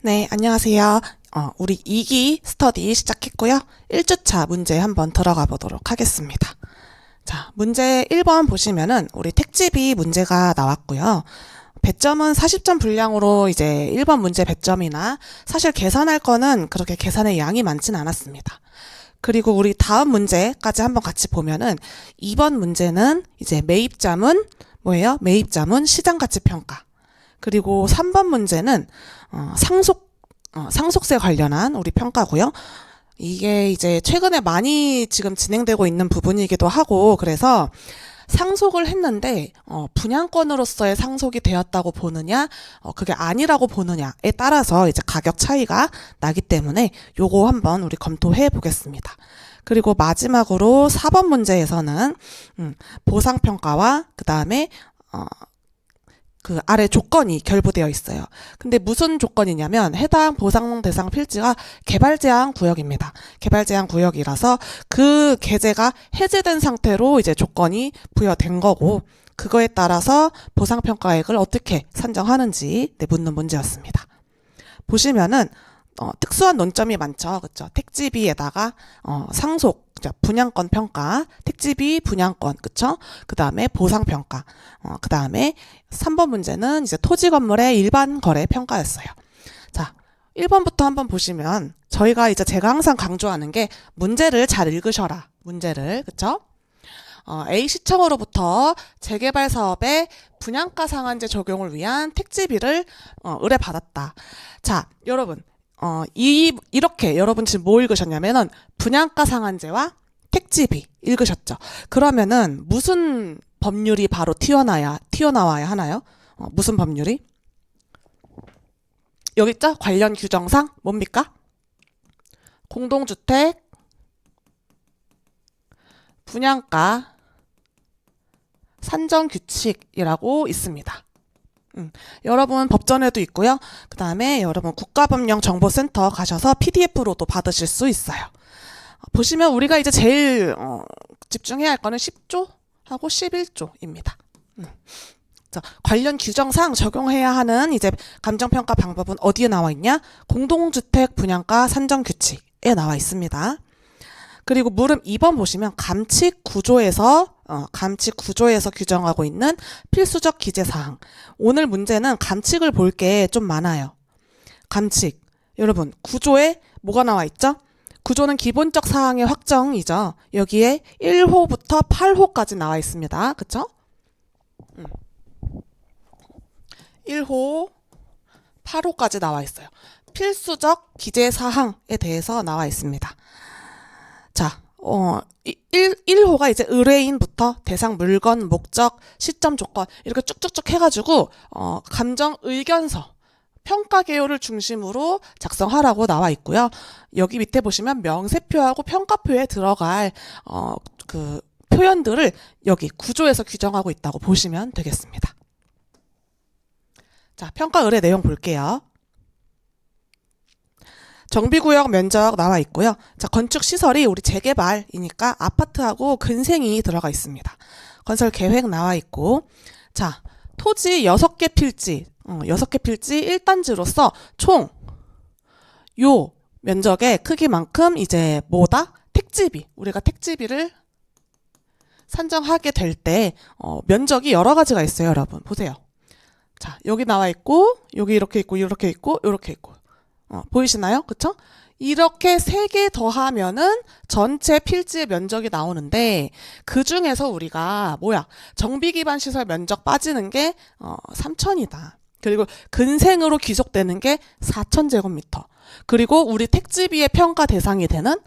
네, 안녕하세요. 우리 2기 스터디 시작했고요. 1주차 문제 한번 들어가 보도록 하겠습니다. 자, 문제 1번 보시면은 우리 택지비 문제가 나왔고요. 배점은 40점 분량으로 이제 1번 문제 배점이나 사실 계산할 거는 그렇게 계산의 양이 많진 않았습니다. 그리고 우리 다음 문제까지 한번 같이 보면은 2번 문제는 이제 매입자문 뭐예요? 매입자문 시장가치평가. 그리고 3번 문제는 상속세 관련한 우리 평가고요. 이게 이제 최근에 많이 지금 진행되고 있는 부분이기도 하고 그래서 상속을 했는데 분양권으로서의 상속이 되었다고 보느냐 그게 아니라고 보느냐에 따라서 이제 가격 차이가 나기 때문에 요거 한번 우리 검토해 보겠습니다. 그리고 마지막으로 4번 문제에서는 보상평가와 그 다음에 그 아래 조건이 결부되어 있어요. 근데 무슨 조건이냐면 해당 보상 대상 필지가 개발 제한 구역입니다. 개발 제한 구역이라서 그 계제가 해제된 상태로 이제 조건이 부여된 거고 그거에 따라서 보상 평가액을 어떻게 산정하는지 묻는 문제였습니다. 보시면은 특수한 논점이 많죠. 그렇죠? 택지비에다가 상속 분양권 평가, 택지비 분양권, 그쵸? 그 다음에 보상 평가, 그 다음에 3번 문제는 이제 토지 건물의 일반 거래 평가였어요. 자, 1번부터 한번 보시면 저희가 이제 제가 항상 강조하는 게 문제를 잘 읽으셔라. 문제를, 그쵸? A 시청으로부터 재개발 사업에 분양가 상한제 적용을 위한 택지비를 의뢰받았다. 자, 여러분. 이렇게 여러분 지금 뭐 읽으셨냐면은 분양가 상한제와 택지비 읽으셨죠? 그러면은 무슨 법률이 바로 튀어나와야 하나요? 무슨 법률이? 여기 있죠? 관련 규정상 뭡니까? 공동주택 분양가 산정규칙이라고 있습니다. 여러분 법전에도 있고요. 그 다음에 여러분 국가법령정보센터 가셔서 PDF로도 받으실 수 있어요. 보시면 우리가 이제 제일 집중해야 할 거는 10조 하고 11조입니다. 관련 규정상 적용해야 하는 이제 감정평가 방법은 어디에 나와 있냐? 공동주택 분양가 산정규칙에 나와 있습니다. 그리고 물음 2번 보시면 감칙 구조에서 규정하고 있는 필수적 기재사항. 오늘 문제는 감칙을 볼 게 좀 많아요. 감칙. 여러분, 구조에 뭐가 나와 있죠? 구조는 기본적 사항의 확정이죠. 여기에 1호부터 8호까지 나와 있습니다. 그쵸? 1호, 8호까지 나와 있어요. 필수적 기재사항에 대해서 나와 있습니다. 자, 1호가 이제 의뢰인부터 대상 물건, 목적, 시점 조건 이렇게 쭉쭉쭉 해가지고 감정 의견서, 평가 개요를 중심으로 작성하라고 나와 있고요. 여기 밑에 보시면 명세표하고 평가표에 들어갈 그 표현들을 여기 구조에서 규정하고 있다고 보시면 되겠습니다. 자, 평가 의뢰 내용 볼게요. 정비구역 면적 나와 있고요. 자, 건축 시설이 우리 재개발이니까 아파트하고 근생이 들어가 있습니다. 건설 계획 나와 있고, 자, 토지 6개 필지, 6개 필지 1단지로서 총 요 면적의 크기만큼 이제 뭐다? 택지비. 우리가 택지비를 산정하게 될 때 면적이 여러 가지가 있어요, 여러분. 보세요. 자, 여기 나와 있고, 여기 이렇게 있고, 이렇게 있고, 이렇게 있고. 보이시나요? 그쵸? 이렇게 3개 더하면은 전체 필지의 면적이 나오는데 그 중에서 우리가 정비 기반 시설 면적 빠지는 게 3,000이다. 그리고 근생으로 귀속되는 게 4,000제곱미터. 그리고 우리 택지비의 평가 대상이 되는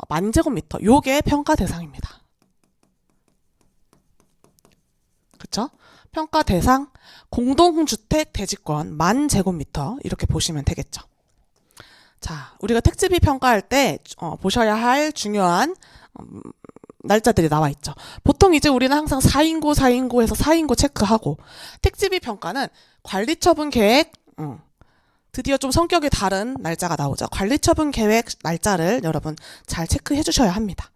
10,000제곱미터. 요게 평가 대상입니다. 그쵸? 평가 대상 공동주택 대지권 10,000제곱미터 이렇게 보시면 되겠죠. 자, 우리가 택지비 평가할 때 보셔야 할 중요한 날짜들이 나와 있죠. 보통 이제 우리는 항상 4인구 해서 4인구 체크하고 택지비 평가는 관리처분 계획 드디어 좀 성격이 다른 날짜가 나오죠. 관리처분 계획 날짜를 여러분 잘 체크해 주셔야 합니다.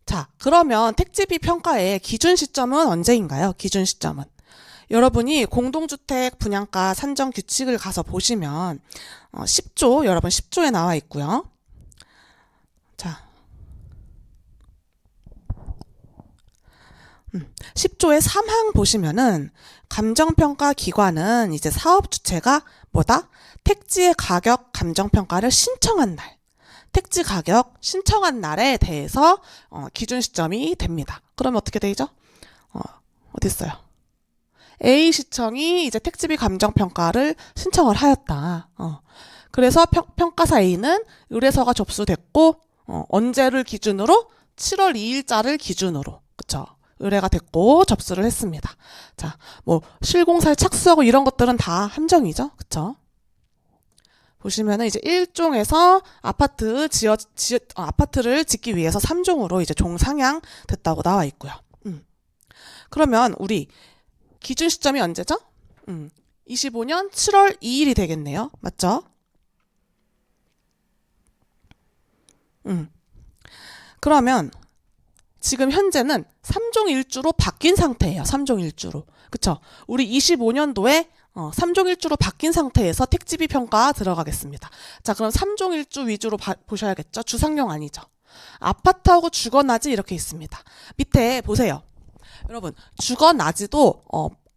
자, 그러면 택지비 평가의 기준 시점은 언제인가요? 기준 시점은 여러분이 공동주택 분양가 산정 규칙을 가서 보시면 10조, 여러분 10조에 나와 있고요. 자, 10조의 3항 보시면은 감정평가 기관은 이제 사업 주체가 뭐다? 택지의 가격 감정평가를 신청한 날, 택지 가격 신청한 날에 대해서 기준 시점이 됩니다. 그러면 어떻게 되죠? 어디 있어요? A시청이 이제 택지비 감정평가를 신청을 하였다. 그래서 평가사 A는 의뢰서가 접수됐고 언제를 기준으로 7월 2일자를 기준으로 그쵸? 의뢰가 됐고 접수를 했습니다. 자, 뭐 실공사에 착수하고 이런 것들은 다 함정이죠. 그쵸? 보시면은 이제 1종에서 아파트를 짓기 위해서 3종으로 이제 종상향 됐다고 나와 있고요. 그러면 우리 기준 시점이 언제죠? 25년 7월 2일이 되겠네요. 맞죠? 그러면 지금 현재는 3종 1주로 바뀐 상태예요. 3종 1주로. 그쵸? 우리 25년도에 3종 1주로 바뀐 상태에서 택지비 평가 들어가겠습니다. 자, 그럼 3종 1주 위주로 보셔야겠죠? 주상용 아니죠? 아파트하고 주거나지 이렇게 있습니다. 밑에 보세요. 여러분, 주거나지도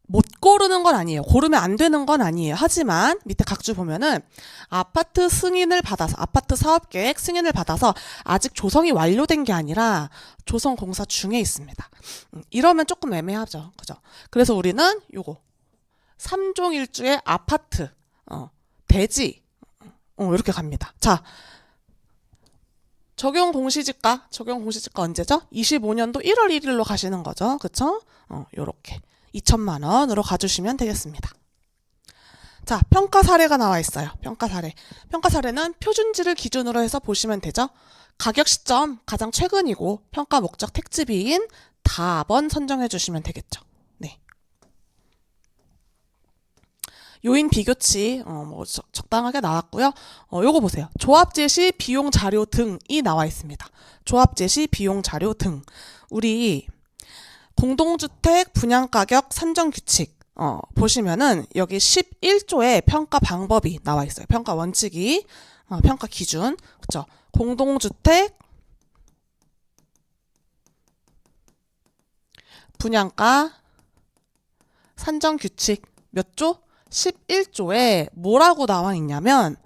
못 고르는 건 아니에요. 고르면 안 되는 건 아니에요. 하지만 밑에 각주 보면은 아파트 사업계획 승인을 받아서 아직 조성이 완료된 게 아니라 조성 공사 중에 있습니다. 이러면 조금 애매하죠. 그죠? 그래서 우리는 요거 3종 1주의 아파트 대지 이렇게 갑니다. 자, 적용 공시지가 언제죠? 25년도 1월 1일로 가시는 거죠. 그쵸? 요렇게 2천만 원으로 가주시면 되겠습니다. 자, 평가 사례가 나와 있어요. 평가 사례는 표준지를 기준으로 해서 보시면 되죠. 가격 시점 가장 최근이고 평가 목적 택지비인 답원 선정해 주시면 되겠죠. 네. 요인 비교치 뭐 적당하게 나왔고요. 요거 보세요. 조합 제시 비용 자료 등이 나와 있습니다. 조합 제시 비용 자료 등. 우리 공동주택 분양가격 산정 규칙 보시면은 여기 11조에 평가 방법이 나와 있어요. 평가 원칙이 평가 기준. 그쵸? 공동주택 분양가 산정 규칙 몇 조? 11조에 뭐라고 나와 있냐면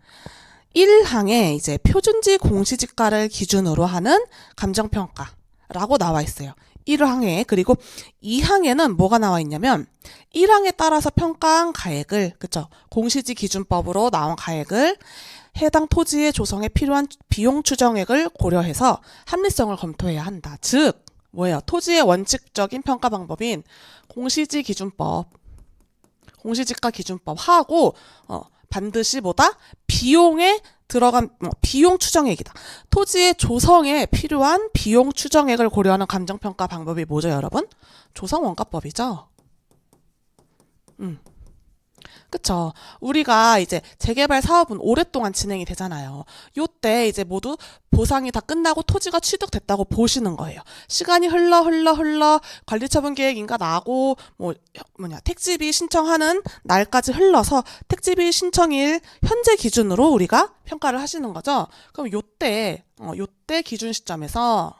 1항에 이제 표준지 공시지가를 기준으로 하는 감정평가라고 나와 있어요. 1항에. 그리고 2항에는 뭐가 나와 있냐면 1항에 따라서 평가한 가액을 그쵸? 공시지 기준법으로 나온 가액을 해당 토지의 조성에 필요한 비용 추정액을 고려해서 합리성을 검토해야 한다. 즉 뭐예요? 토지의 원칙적인 평가 방법인 공시지 기준법 공시지가 기준법하고 반드시 뭐다? 비용에 들어간 비용 추정액이다. 토지의 조성에 필요한 비용 추정액을 고려하는 감정평가 방법이 뭐죠, 여러분? 조성원가법이죠. 그쵸. 우리가 이제 재개발 사업은 오랫동안 진행이 되잖아요. 요때 이제 모두 보상이 다 끝나고 토지가 취득됐다고 보시는 거예요. 시간이 흘러 관리처분 계획인가 나고 택지비 신청하는 날까지 흘러서 택지비 신청일 현재 기준으로 우리가 평가를 하시는 거죠. 그럼 요때 기준 시점에서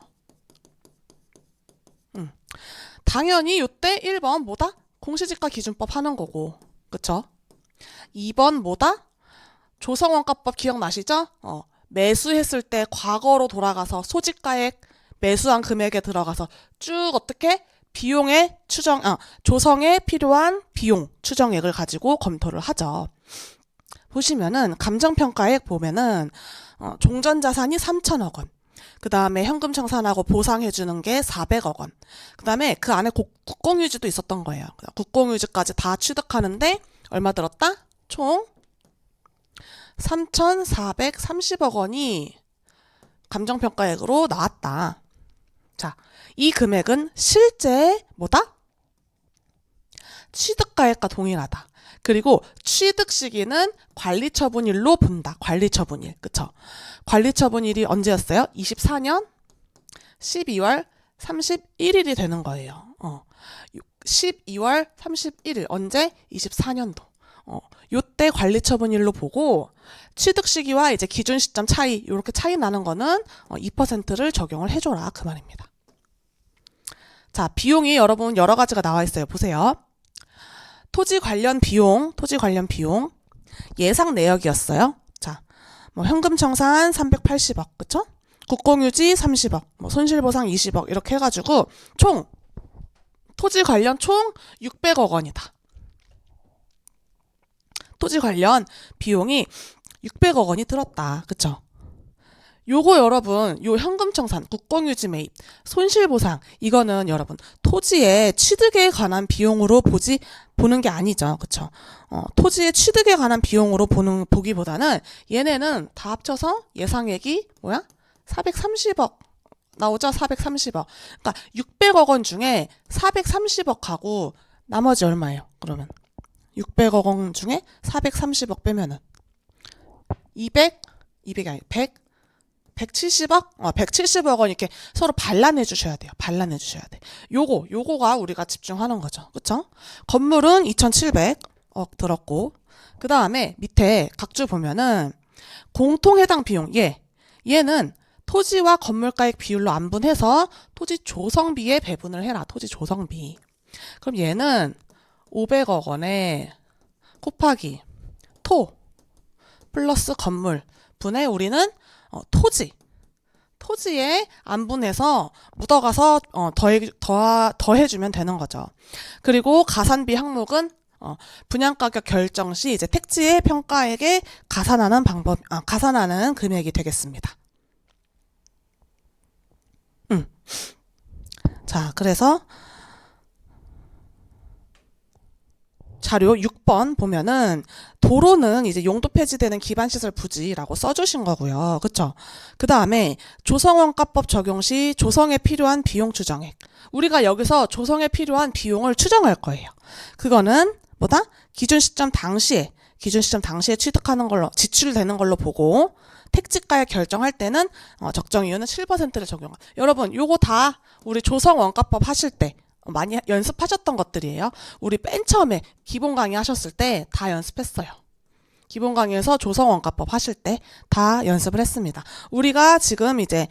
당연히 요때 1번 뭐다? 공시지가 기준법 하는 거고. 그쵸? 2번 뭐다? 조성원가법 기억나시죠? 매수했을 때 과거로 돌아가서 소지가액 매수한 금액에 들어가서 쭉 어떻게 비용의 조성에 필요한 비용 추정액을 가지고 검토를 하죠. 보시면은 감정평가액 보면은 종전자산이 3천억 원. 그 다음에 현금 청산하고 보상해주는 게 400억 원. 그 다음에 그 안에 국공유지도 있었던 거예요. 국공유지까지 다 취득하는데 얼마 들었다? 총 3,430억 원이 감정평가액으로 나왔다. 자, 이 금액은 실제 뭐다? 취득가액과 동일하다. 그리고 취득 시기는 관리처분일로 본다. 관리처분일. 그쵸? 관리처분일이 언제였어요? 24년 12월 31일이 되는 거예요. 12월 31일 언제? 24년도. 요때 관리처분일로 보고 취득 시기와 이제 기준 시점 차이 이렇게 차이 나는 거는 2%를 적용을 해줘라 그 말입니다. 자, 비용이 여러분 여러 가지가 나와 있어요. 보세요. 토지 관련 비용 예상 내역이었어요. 자, 뭐 현금 청산 380억, 그쵸? 국공유지 30억, 뭐 손실보상 20억 이렇게 해가지고 총 토지 관련 총 600억 원이다. 토지 관련 비용이 600억 원이 들었다. 그쵸? 요거 여러분, 요 현금 청산, 국공유지 매입, 손실보상 이거는 여러분 토지의 취득에 관한 비용으로 보는 게 아니죠. 그쵸? 토지의 취득에 관한 비용으로 보기보다는 얘네는 다 합쳐서 예상액이 뭐야? 430억 나오죠? 430억. 그러니까 600억 원 중에 430억하고 나머지 얼마예요? 그러면 600억 원 중에 430억 빼면은 200이 아니 170억? 170억 원 이렇게 서로 반란해 주셔야 돼요. 반란해 주셔야 돼. 요거가 우리가 집중하는 거죠. 그쵸? 건물은 2,700억 들었고, 그 다음에 밑에 각주 보면은 공통 해당 비용, 얘는 토지와 건물가액 비율로 안분해서 토지 조성비에 배분을 해라. 토지 조성비. 그럼 얘는 500억 원에 곱하기 토 플러스 건물 분의 우리는 토지에 안분해서 묻어가서 더해주면 되는 거죠. 그리고 가산비 항목은 분양가격 결정 시 이제 택지의 평가액에 가산하는 금액이 되겠습니다. 자, 그래서 자료 6번 보면은 도로는 이제 용도 폐지되는 기반시설 부지라고 써주신 거고요. 그쵸? 그 다음에 조성원가법 적용 시 조성에 필요한 비용 추정액. 우리가 여기서 조성에 필요한 비용을 추정할 거예요. 그거는 뭐다? 기준 시점 당시에 취득하는 걸로, 지출되는 걸로 보고 택지가액 결정할 때는 적정 이유는 7%를 적용하. 여러분, 요거 다 우리 조성원가법 하실 때 많이 연습하셨던 것들이에요. 우리 맨 처음에 기본 강의 하셨을 때 다 연습했어요. 기본 강의에서 조성원가법 하실 때 다 연습을 했습니다. 우리가 지금 이제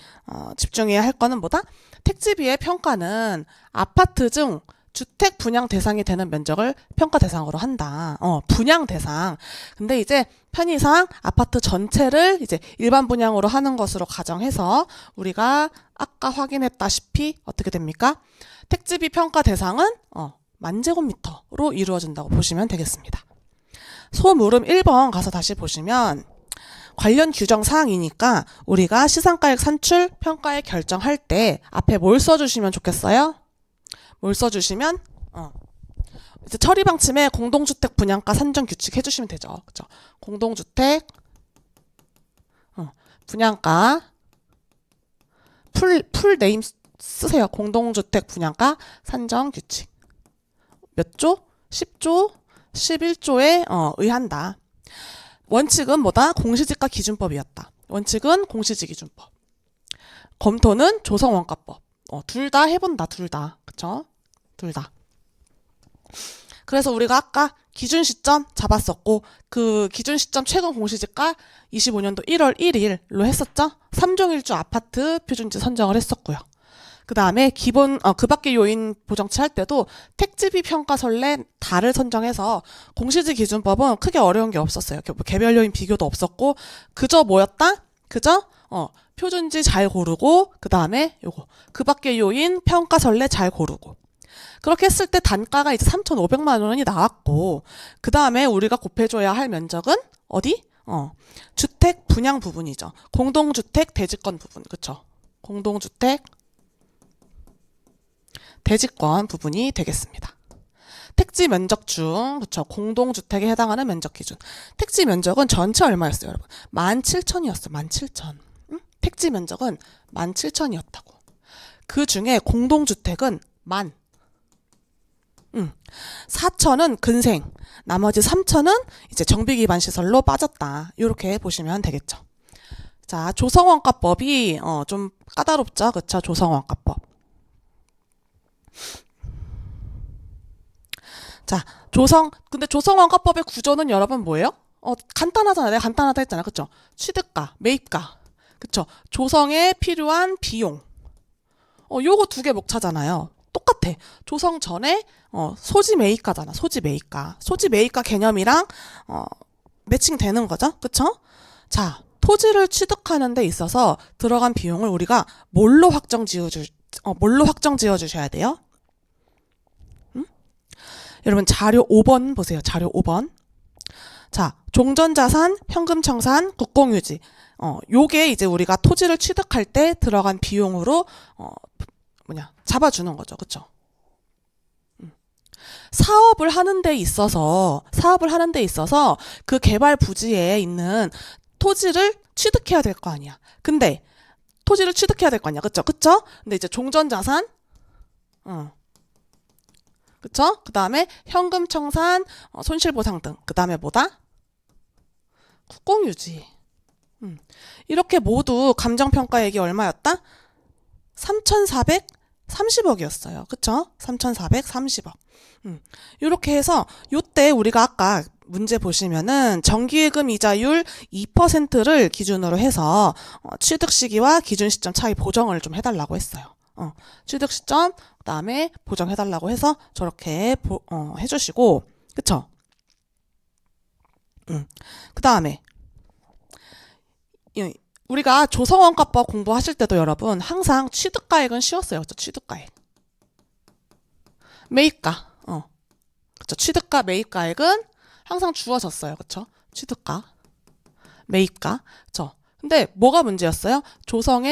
집중해야 할 거는 뭐다? 택지비의 평가는 아파트 중 주택 분양 대상이 되는 면적을 평가 대상으로 한다. 분양 대상. 근데 이제 편의상 아파트 전체를 이제 일반 분양으로 하는 것으로 가정해서 우리가 아까 확인했다시피 어떻게 됩니까? 택지비 평가 대상은 10,000제곱미터로 이루어진다고 보시면 되겠습니다. 소물음 1번 가서 다시 보시면 관련 규정 사항이니까 우리가 시상가액 산출 평가액 결정할 때 앞에 뭘 써주시면 좋겠어요? 뭘 써주시면 이제 처리 방침에 공동주택 분양가 산정 규칙 해주시면 되죠. 그죠? 공동주택 분양가 풀 네임 쓰세요. 공동주택 분양가 산정 규칙 몇 조? 10조, 11조에 의한다. 원칙은 뭐다? 공시지가 기준법이었다. 원칙은 공시지 기준법. 검토는 조성원가법. 둘 다 해본다. 둘 다. 그쵸? 둘 다. 그래서 우리가 아까 기준 시점 잡았었고 그 기준 시점 최근 공시지가 25년도 1월 1일로 했었죠? 3종 1주 아파트 표준지 선정을 했었고요. 그 다음에 기본 그 밖의 요인 보정치 할 때도 택지비 평가 선례 다를 선정해서 공시지 기준법은 크게 어려운 게 없었어요. 개별 요인 비교도 없었고 그저 뭐였다? 그저 표준지 잘 고르고 그 다음에 요거 그 밖의 요인 평가 선례 잘 고르고 그렇게 했을 때 단가가 이제 3,500만 원이 나왔고 그 다음에 우리가 곱해줘야 할 면적은 어디? 주택 분양 부분이죠. 공동주택 대지권 부분 그쵸? 공동주택 대지권 부분이 되겠습니다. 택지 면적 중 그쵸? 공동주택에 해당하는 면적 기준. 택지 면적은 전체 얼마였어요, 여러분? 17,000이었어. 17,000. 응? 택지 면적은 17,000이었다고. 그 중에 공동주택은 4,000은 근생, 나머지 3,000은 이제 정비 기반 시설로 빠졌다. 이렇게 보시면 되겠죠. 자, 조성원가법이 좀 까다롭죠, 그쵸? 조성원가법. 자, 근데 조성원가법의 구조는 여러분 뭐예요? 간단하잖아. 내가 간단하다 했잖아. 그쵸? 취득가, 매입가. 그쵸? 조성에 필요한 비용. 요거 두 개 목차잖아요. 똑같아. 조성 전에, 소지 매입가잖아. 소지 매입가. 소지 매입가 개념이랑, 매칭되는 거죠. 그쵸? 자, 토지를 취득하는 데 있어서 들어간 비용을 우리가 뭘로 확정 지어 주셔야 돼요? 여러분 자료 5번 보세요. 자료 5번. 자, 종전자산, 현금청산, 국공유지. 요게 이제 우리가 토지를 취득할 때 들어간 비용으로 잡아주는 거죠. 그쵸? 사업을 하는 데 있어서 그 개발 부지에 있는 토지를 취득해야 될 거 아니야. 근데 토지를 취득해야 될 거 아니야. 그쵸? 근데 이제 종전자산, 그쵸? 그 다음에 현금청산, 손실보상 등. 그 다음에 뭐다? 국공유지. 이렇게 모두 감정평가액이 얼마였다? 3,430억이었어요. 그쵸? 3,430억. 이렇게 해서 요때 우리가 아까 문제 보시면은 정기예금 이자율 2%를 기준으로 해서 취득 시기와 기준 시점 차이 보정을 좀 해달라고 했어요. 취득 시점 그다음에 보정해달라고 해서 저렇게 해주시고 그쵸? 그다음에 우리가 조성원가법 공부하실 때도 여러분 항상 취득가액은 쉬웠어요. 그쵸? 취득가액. 매입가. 그쵸? 취득가 매입가액은 항상 주어졌어요. 그쵸? 취득가, 매입가. 그쵸? 근데 뭐가 문제였어요? 조성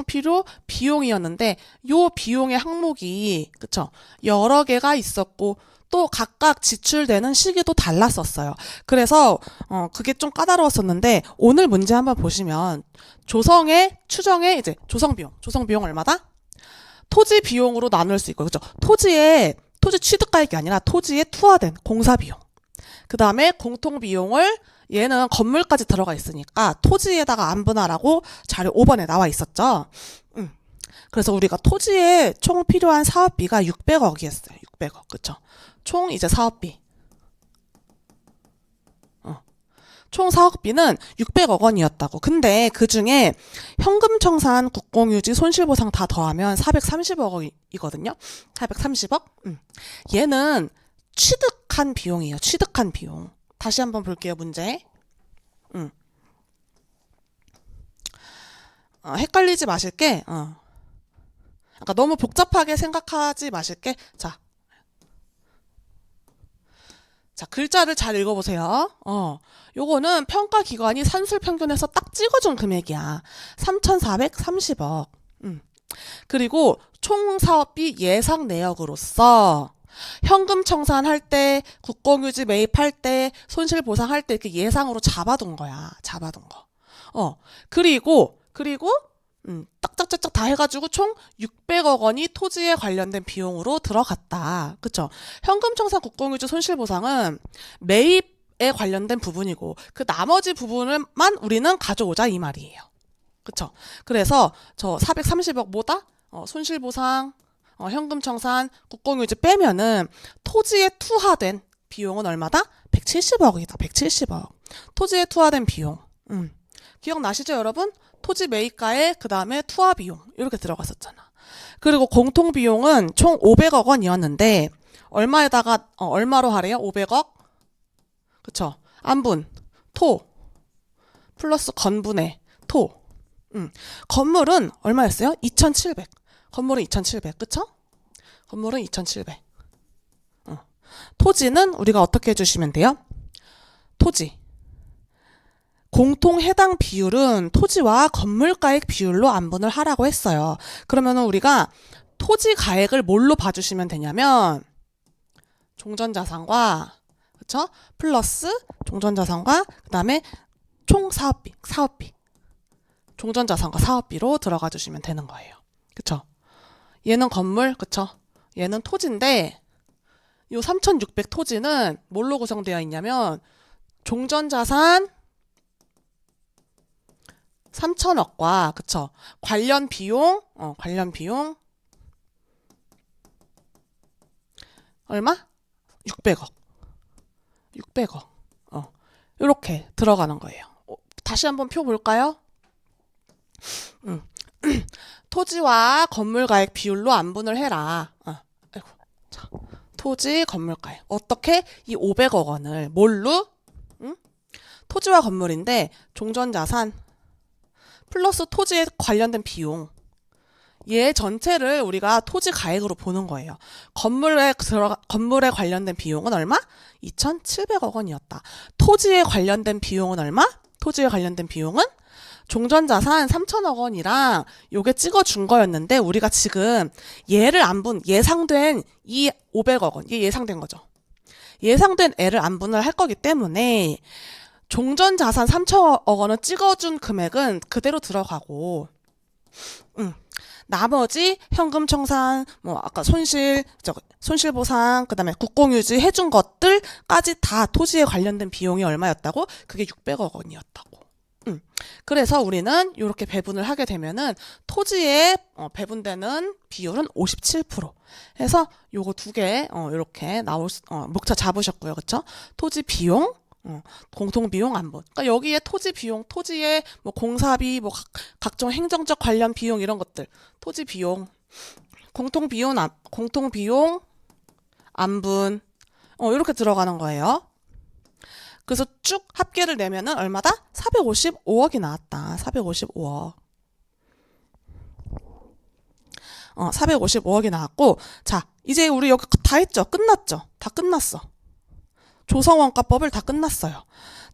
필요 비용이었는데 요 비용의 항목이 그쵸? 여러 개가 있었고 또 각각 지출되는 시기도 달랐었어요. 그래서 그게 좀 까다로웠었는데 오늘 문제 한번 보시면 조성의 추정의 이제 조성 비용 얼마다? 토지 비용으로 나눌 수 있고 그죠? 토지 취득가액이 아니라 토지에 투하된 공사 비용. 그 다음에 공통 비용을 얘는 건물까지 들어가 있으니까 토지에다가 안분하라고 자료 5번에 나와 있었죠. 그래서 우리가 토지에 총 필요한 사업비가 600억이었어요. 600억. 그쵸? 총 이제 사업비. 총 사업비는 600억 원이었다고. 근데 그 중에 현금청산, 국공유지, 손실보상 다 더하면 430억이거든요. 430억? 얘는 취득한 비용이에요. 취득한 비용. 다시 한번 볼게요. 문제. 헷갈리지 마실게. 그러니까 너무 복잡하게 생각하지 마실게. 자, 글자를 잘 읽어보세요. 요거는 평가기관이 산술평균에서 딱 찍어준 금액이야. 3,430억. 그리고 총 사업비 예상 내역으로서 현금 청산할 때, 국공유지 매입할 때, 손실보상할 때 이렇게 예상으로 잡아둔 거야. 잡아둔 거. 그리고 딱딱딱딱 다 해가지고 총 600억 원이 토지에 관련된 비용으로 들어갔다. 그쵸? 현금청산 국공유지 손실보상은 매입에 관련된 부분이고 그 나머지 부분을만 우리는 가져오자 이 말이에요. 그쵸? 그래서 저 430억 뭐다? 손실보상, 현금청산, 국공유지 빼면은 토지에 투하된 비용은 얼마다? 170억이다. 170억. 토지에 투하된 비용. 기억나시죠 여러분? 토지 매입가에 그 다음에 투하 비용 이렇게 들어갔었잖아. 그리고 공통 비용은 총 500억 원이었는데 얼마로 하래요? 500억? 그쵸? 안분, 토 플러스 건분의 토. 건물은 얼마였어요? 2,700. 건물은 2,700. 그쵸? 건물은 2,700. 토지는 우리가 어떻게 해주시면 돼요? 토지. 공통 해당 비율은 토지와 건물가액 비율로 안분을 하라고 했어요. 그러면은 우리가 토지 가액을 뭘로 봐주시면 되냐면 종전자산과 그쵸? 플러스 종전자산과 그 다음에 총 사업비 종전자산과 사업비로 들어가 주시면 되는 거예요. 그쵸? 얘는 건물 그쵸? 얘는 토지인데 요 3,600 토지는 뭘로 구성되어 있냐면 종전자산 3,000억과 그쵸? 관련 비용 얼마? 600억. 600억. 이렇게 들어가는 거예요. 다시 한번 표 볼까요? 토지와 건물가액 비율로 안분을 해라. 아이고. 자, 토지, 건물가액. 어떻게 이 500억 원을 뭘로? 토지와 건물인데 종전자산 플러스 토지에 관련된 비용. 얘 전체를 우리가 토지 가액으로 보는 거예요. 건물에 관련된 비용은 얼마? 2,700억 원이었다. 토지에 관련된 비용은 얼마? 토지에 관련된 비용은 종전자산 3천억 원이랑 요게 찍어준 거였는데 우리가 지금 얘를 안분 예상된 이 500억 원, 이게 예상된 거죠. 예상된 애를 안분을 할 거기 때문에 종전자산 3천억 원을 찍어준 금액은 그대로 들어가고 나머지 현금 청산, 아까 손실보상, 그 다음에 국공유지 해준 것들까지 다 토지에 관련된 비용이 얼마였다고? 그게 600억 원이었다고. 그래서 우리는 이렇게 배분을 하게 되면은 토지에 배분되는 비율은 57%. 해서 요거 두 개, 이렇게 목차 잡으셨고요. 그쵸? 토지 비용, 공통비용 안분. 그러니까 여기에 토지 비용, 토지의 공사비, 각종 행정적 관련 비용 이런 것들. 토지 비용, 공통비용 안분. 이렇게 들어가는 거예요. 그래서 쭉 합계를 내면은 얼마다? 455억이 나왔다. 455억. 455억이 나왔고, 자, 이제 우리 여기 다 했죠? 끝났죠? 다 끝났어. 조성원가법을 다 끝났어요.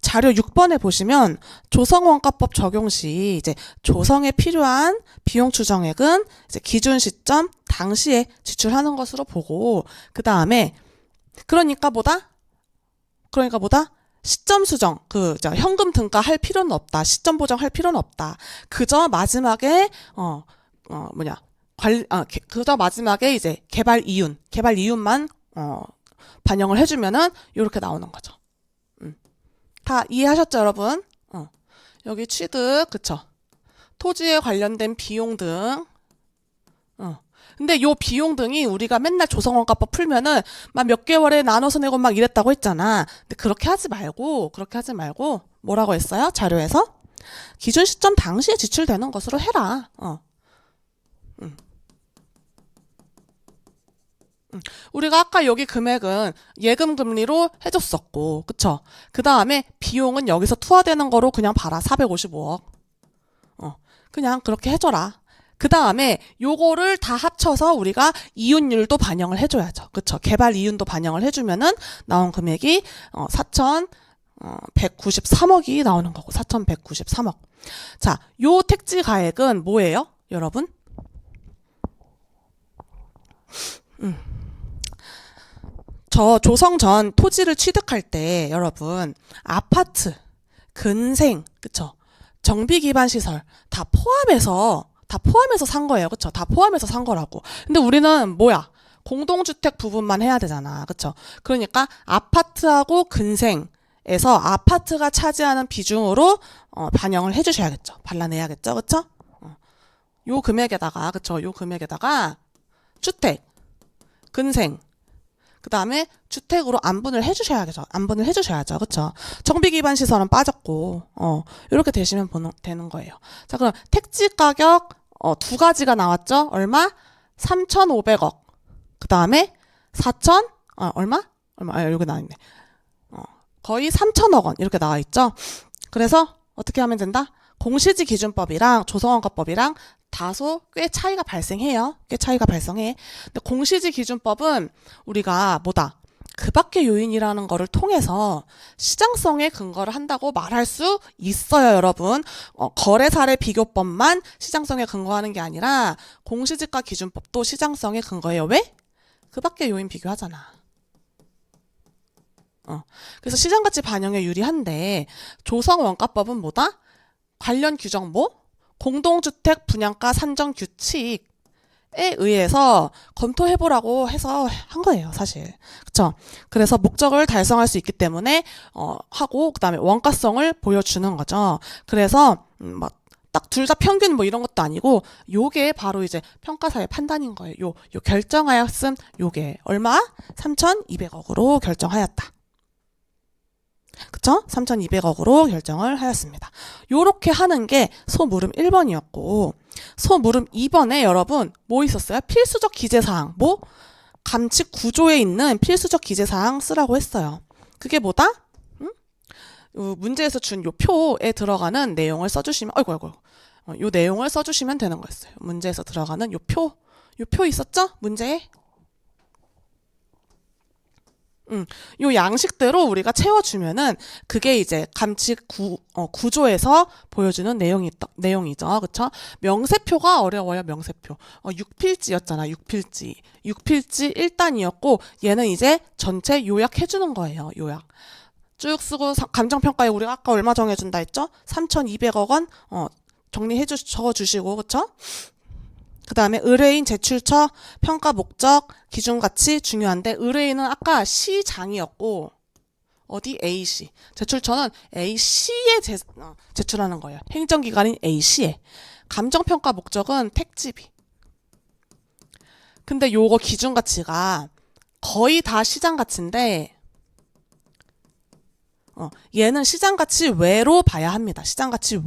자료 6번에 보시면 조성원가법 적용 시 이제 조성에 필요한 비용 추정액은 이제 기준 시점 당시에 지출하는 것으로 보고 그 다음에 그러니까 뭐다? 시점 수정, 현금 등가할 필요는 없다. 시점 보정할 필요는 없다. 그저 마지막에 그저 마지막에 이제 개발 이윤만 반영을 해주면은 이렇게 나오는 거죠. 다 이해하셨죠, 여러분? 여기 취득, 그쵸? 토지에 관련된 비용 등. 근데 요 비용 등이 우리가 맨날 조성원가법 풀면은 막 몇 개월에 나눠서 내고 막 이랬다고 했잖아. 근데 그렇게 하지 말고 뭐라고 했어요? 자료에서? 기준 시점 당시에 지출되는 것으로 해라. 우리가 아까 여기 금액은 예금 금리로 해줬었고, 그쵸? 그 다음에 비용은 여기서 투하되는 거로 그냥 봐라. 455억. 그냥 그렇게 해줘라. 그 다음에 요거를 다 합쳐서 우리가 이윤율도 반영을 해줘야죠. 그쵸? 개발 이윤도 반영을 해주면은 나온 금액이 4,193억이 나오는 거고, 4,193억. 자, 요 택지 가액은 뭐예요? 여러분? 저 조성 전 토지를 취득할 때 여러분 아파트, 근생, 그쵸? 정비 기반 시설 다 포함해서 산 거예요. 그쵸? 다 포함해서 산 거라고. 근데 우리는 뭐야? 공동주택 부분만 해야 되잖아. 그쵸? 그러니까 아파트하고 근생에서 아파트가 차지하는 비중으로 반영을 해주셔야겠죠. 발라내야겠죠. 그쵸? 요 금액에다가, 그쵸? 요 금액에다가 주택, 근생, 그 다음에 주택으로 안분을 해주셔야죠. 그쵸? 정비 기반 시설은 빠졌고, 이렇게 되시면 되는 거예요. 자, 그럼 택지 가격, 두 가지가 나왔죠? 얼마? 3,500억. 그 다음에 4천, 얼마? 여기 나와있네. 거의 3천억 원. 이렇게 나와있죠? 그래서 어떻게 하면 된다? 공시지 기준법이랑 조성원가법이랑 다소 꽤 차이가 발생해요. 꽤 차이가 발생해. 근데 공시지 기준법은 우리가 뭐다? 그 밖의 요인이라는 거를 통해서 시장성에 근거를 한다고 말할 수 있어요, 여러분. 거래 사례 비교법만 시장성에 근거하는 게 아니라 공시지가 기준법도 시장성에 근거해요. 왜? 그 밖의 요인 비교하잖아. 그래서 시장가치 반영에 유리한데 조성원가법은 뭐다? 관련 규정 공동주택 분양가 산정 규칙에 의해서 검토해보라고 해서 한 거예요, 사실. 그쵸? 그래서 목적을 달성할 수 있기 때문에, 하고, 그 다음에 원가성을 보여주는 거죠. 그래서, 딱 둘 다 평균 뭐 이런 것도 아니고 요게 바로 이제 평가사의 판단인 거예요. 요 결정하였음 요게 얼마? 3,200억으로 결정하였다. 그쵸? 3,200억으로 결정을 하였습니다. 요렇게 하는 게 소물음 1번이었고 소물음 2번에 여러분 뭐 있었어요? 필수적 기재사항 뭐? 감칙 구조에 있는 필수적 기재사항 쓰라고 했어요. 그게 뭐다? 문제에서 준 요 표에 들어가는 내용을 써주시면 요 내용을 써주시면 되는 거였어요. 문제에서 들어가는 요 표 있었죠? 문제에 요 양식대로 우리가 채워주면은 그게 이제 감칙 구조에서 보여주는 내용이죠. 그쵸? 명세표가 어려워요, 명세표. 6필지였잖아, 6필지. 6필지 1단이었고, 얘는 이제 전체 요약해주는 거예요, 요약. 쭉 쓰고, 감정평가에 우리가 아까 얼마 정해준다 했죠? 3,200억 원, 적어주시고, 그쵸? 그 다음에 의뢰인 제출처 평가 목적 기준 가치 중요한데 의뢰인은 아까 C장이었고 어디 A씨 제출처는 A씨에 제출하는 거예요. 행정기관인 A씨에 감정평가 목적은 택지비. 근데 요거 기준 가치가 거의 다 시장 가치인데 얘는 시장 가치 외로 봐야 합니다. 시장 가치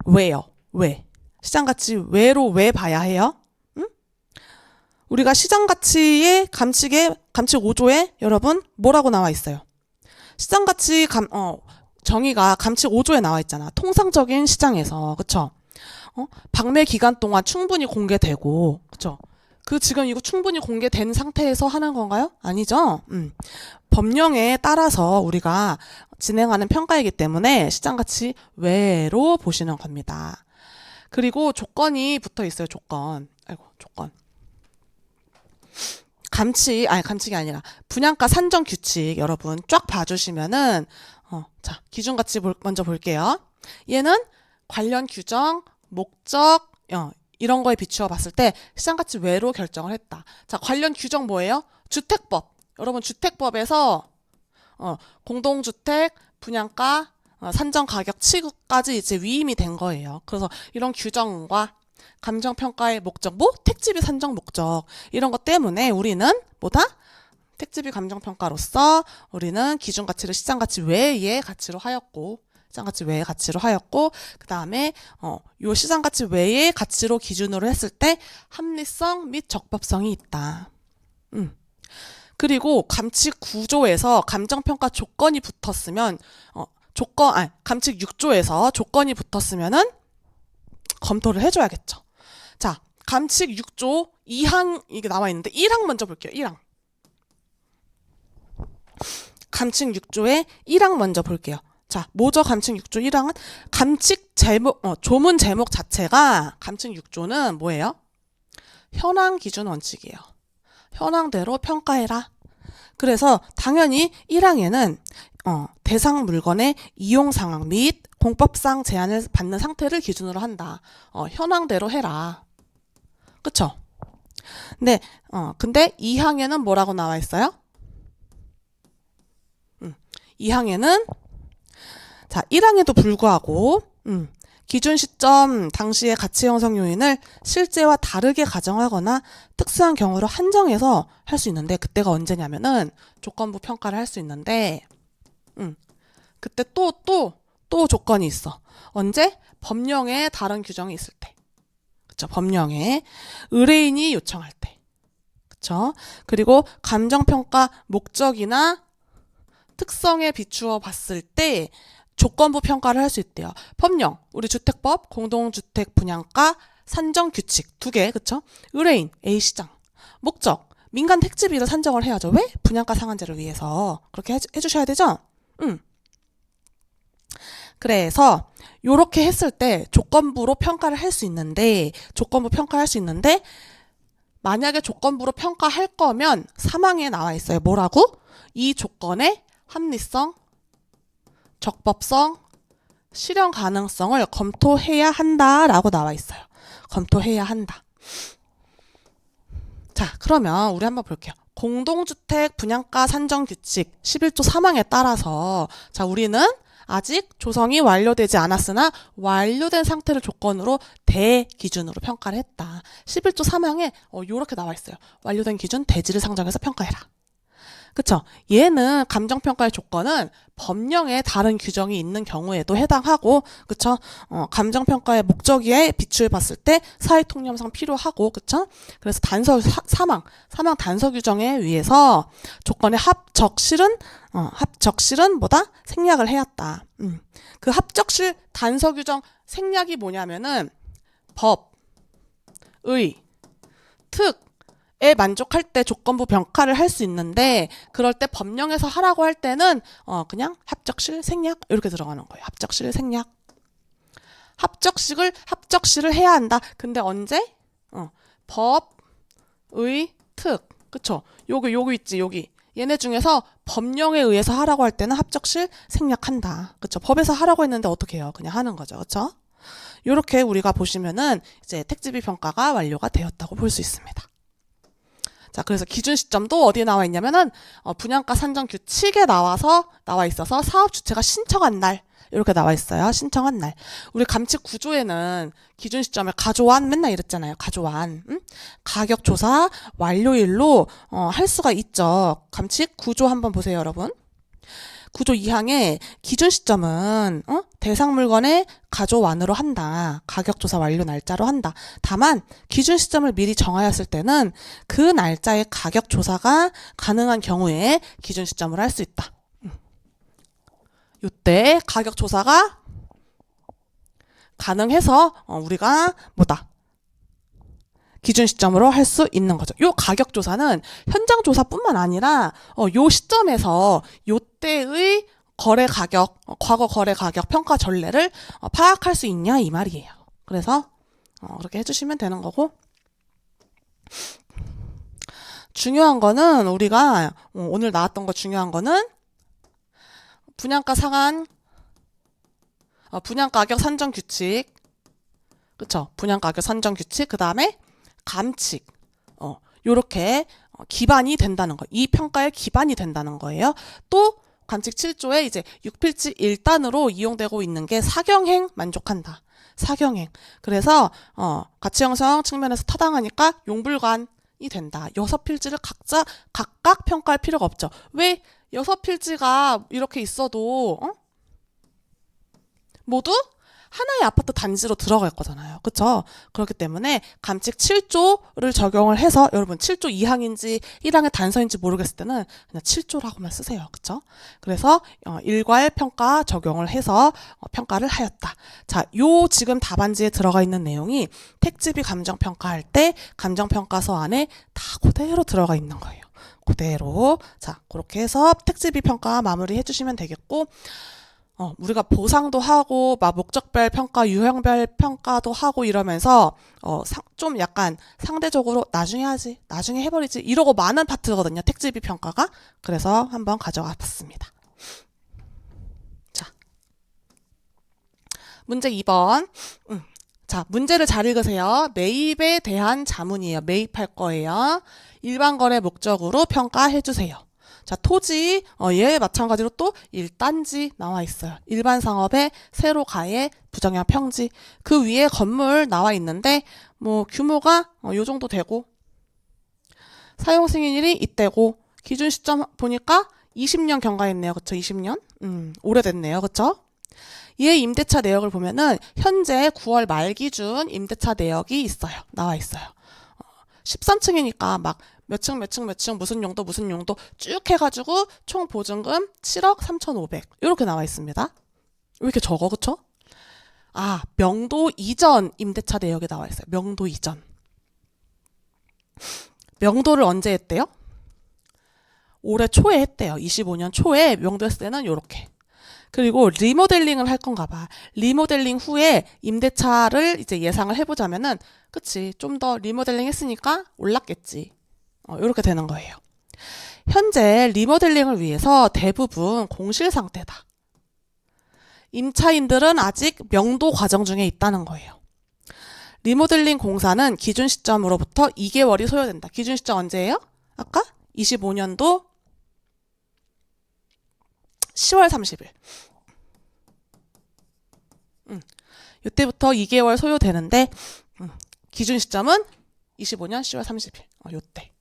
왜요? 왜? 시장 가치 외로 왜 봐야 해요? 응? 우리가 시장 가치의 감칙 5조에 여러분 뭐라고 나와 있어요? 시장 가치 정의가 감칙 5조에 나와 있잖아. 통상적인 시장에서. 그쵸? 방매 기간 동안 충분히 공개되고. 그쵸? 지금 이거 충분히 공개된 상태에서 하는 건가요? 아니죠? 법령에 따라서 우리가 진행하는 평가이기 때문에 시장 가치 외로 보시는 겁니다. 그리고 조건이 붙어 있어요. 조건. 감칙이 아니라 분양가 산정 규칙 여러분 쫙 봐주시면은 자 기준 가치 먼저 볼게요. 얘는 관련 규정, 목적 이런 거에 비추어 봤을 때 시장 가치 외로 결정을 했다. 자 관련 규정 뭐예요? 주택법. 여러분 주택법에서 공동주택 분양가 산정 가격 취급까지 이제 위임이 된 거예요. 그래서 이런 규정과 감정평가의 목적, 택지비 산정 목적 이런 것 때문에 우리는 뭐다? 택지비 감정평가로서 우리는 기준가치를 시장가치 외의 가치로 하였고 그 다음에 요 시장가치 외의 가치로 기준으로 했을 때 합리성 및 적법성이 있다. 그리고 감칙 구조에서 감정평가 조건이 붙었으면 감칙 6조에서 조건이 붙었으면은 검토를 해줘야겠죠. 자, 감칙 6조 2항 이게 나와 있는데 1항 먼저 볼게요. 1항. 감칙 6조의 1항 먼저 볼게요. 자, 뭐죠? 감칙 6조 1항은 감칙 제목 조문 제목 자체가 감칙 6조는 뭐예요? 현황 기준 원칙이에요. 현황대로 평가해라. 그래서 당연히 1항에는 대상 물건의 이용 상황 및 공법상 제한을 받는 상태를 기준으로 한다. 현황대로 해라. 그쵸? 근데 2항에는 뭐라고 나와 있어요? 2항에는 자 1항에도 불구하고 기준 시점 당시의 가치 형성 요인을 실제와 다르게 가정하거나 특수한 경우로 한정해서 할 수 있는데 그때가 언제냐면은 조건부 평가를 할 수 있는데 그때 또 조건이 있어. 언제? 법령에 다른 규정이 있을 때. 그쵸? 법령에 의뢰인이 요청할 때. 그쵸? 그리고 감정평가 목적이나 특성에 비추어 봤을 때 조건부 평가를 할 수 있대요. 법령, 우리 주택법, 공동주택 분양가, 산정 규칙 2개, 그쵸? 의뢰인, A시장, 목적, 민간 택지비를 산정을 해야죠. 왜? 분양가 상한제를 위해서. 그렇게 해주셔야 되죠? 그래서 요렇게 했을 때 조건부로 평가를 할 수 있는데 만약에 조건부로 평가할 거면 3항에 나와 있어요. 뭐라고? 이 조건의 합리성, 적법성, 실현 가능성을 검토해야 한다라고 나와 있어요. 검토해야 한다. 자, 그러면 우리 한번 볼게요. 공동주택 분양가 산정 규칙 11조 3항에 따라서 자, 우리는 아직 조성이 완료되지 않았으나 완료된 상태를 조건으로 대기준으로 평가를 했다. 11조 3항에 요렇게 나와 있어요. 완료된 기준 대지를 상정해서 평가해라. 그쵸? 얘는 감정평가의 조건은 법령에 다른 규정이 있는 경우에도 해당하고, 그쵸? 감정평가의 목적에 비추해 봤을 때 사회통념상 필요하고, 그쵸? 그래서 사망 단서 규정에 의해서 조건의 합적실은 뭐다? 생략을 해왔다. 그 합적실 단서 규정 생략이 뭐냐면은 법, 의, 특에 만족할 때 조건부 평가를 할 수 있는데, 그럴 때 법령에서 하라고 할 때는 그냥 합적실 생략 이렇게 들어가는 거예요. 합적실 생략. 합적실을 해야 한다. 근데 언제? 법, 의, 특. 그쵸? 요거 있지, 여기. 얘네 중에서 법령에 의해서 하라고 할 때는 합적실 생략한다. 그쵸? 법에서 하라고 했는데 어떻게 해요? 그냥 하는 거죠. 그쵸? 요렇게 우리가 보시면은 이제 택지비 평가가 완료가 되었다고 볼 수 있습니다. 자, 그래서 기준 시점도 어디에 나와 있냐면은 분양가 산정 규칙에 나와 있어서 사업 주체가 신청한 날 이렇게 나와 있어요. 신청한 날. 우리 감칙 구조에는 기준 시점을 가조한 맨날 이랬잖아요. 가조한. 가격 조사 완료일로 할 수가 있죠. 감칙 구조 한번 보세요, 여러분. 구조 2항에 기준 시점은 대상 물건의 가조완으로 한다. 가격조사 완료 날짜로 한다. 다만 기준 시점을 미리 정하였을 때는 그 날짜에 가격조사가 가능한 경우에 기준 시점을 할 수 있다. 이때 가격조사가 가능해서 우리가 기준 시점으로 할 수 있는 거죠. 요 가격 조사는 현장 조사뿐만 아니라 요 시점에서 요때의 거래 가격, 과거 거래 가격 평가 전례를 파악할 수 있냐 이 말이에요. 그래서 그렇게 해주시면 되는 거고, 중요한 거는 우리가 오늘 나왔던 거 중요한 거는 분양가 상한, 분양가격 산정 규칙, 그쵸? 분양가격 산정 규칙, 그 다음에 감칙, 요렇게 기반이 된다는 거. 이 평가의 기반이 된다는 거예요. 또 감칙 7조에 이제 6필지 1단으로 이용되고 있는 게 사경행 만족한다. 사경행. 그래서 가치 형성 측면에서 타당하니까 용불관이 된다. 6필지를 각각 평가할 필요가 없죠. 왜 6필지가 이렇게 있어도 모두 하나의 아파트 단지로 들어갈 거잖아요. 그쵸? 그렇기 때문에 감칙 7조를 적용을 해서, 여러분 7조 2항인지 1항의 단서인지 모르겠을 때는 그냥 7조라고만 쓰세요. 그쵸? 그래서 일괄 평가 적용을 해서 평가를 하였다. 자, 요 지금 답안지에 들어가 있는 내용이 택지비 감정평가할 때 감정평가서 안에 다 그대로 들어가 있는 거예요. 그대로. 자, 그렇게 해서 택지비 평가 마무리 해주시면 되겠고, 우리가 보상도 하고, 목적별 평가, 유형별 평가도 하고 이러면서, 좀 약간 상대적으로 나중에 하지, 나중에 해버리지, 이러고 많은 파트거든요. 택지비 평가가. 그래서 한번 가져와 봤습니다. 자. 문제 2번. 자, 문제를 잘 읽으세요. 매입에 대한 자문이에요. 매입할 거예요. 일반 거래 목적으로 평가해주세요. 자, 토지, 얘 마찬가지로 또 1단지 나와 있어요. 일반 상업의 세로 가해 부정형 평지. 그 위에 건물 나와 있는데, 규모가 요 정도 되고, 사용 승인일이 이때고, 기준 시점 보니까 20년 경과했네요. 그쵸? 20년? 오래됐네요. 그쵸? 얘 임대차 내역을 보면은, 현재 9월 말 기준 임대차 내역이 있어요. 나와 있어요. 13층이니까 막 몇 층 무슨 용도 쭉 해가지고 총 보증금 7억 3,500 이렇게 나와 있습니다. 왜 이렇게 적어? 그쵸? 명도 이전 임대차 내역에 나와 있어요. 명도 이전. 명도를 언제 했대요? 올해 초에 했대요. 25년 초에 명도했을 때는 요렇게. 그리고 리모델링을 할 건가 봐. 리모델링 후에 임대차를 이제 예상을 해보자면은, 그치, 좀 더 리모델링 했으니까 올랐겠지. 이렇게 되는 거예요. 현재 리모델링을 위해서 대부분 공실 상태다. 임차인들은 아직 명도 과정 중에 있다는 거예요. 리모델링 공사는 기준 시점으로부터 2개월이 소요된다. 기준 시점 언제예요? 아까 25년도 10월 30일. 이때부터 2개월 소요되는데 기준 시점은 25년 10월 30일. 요때.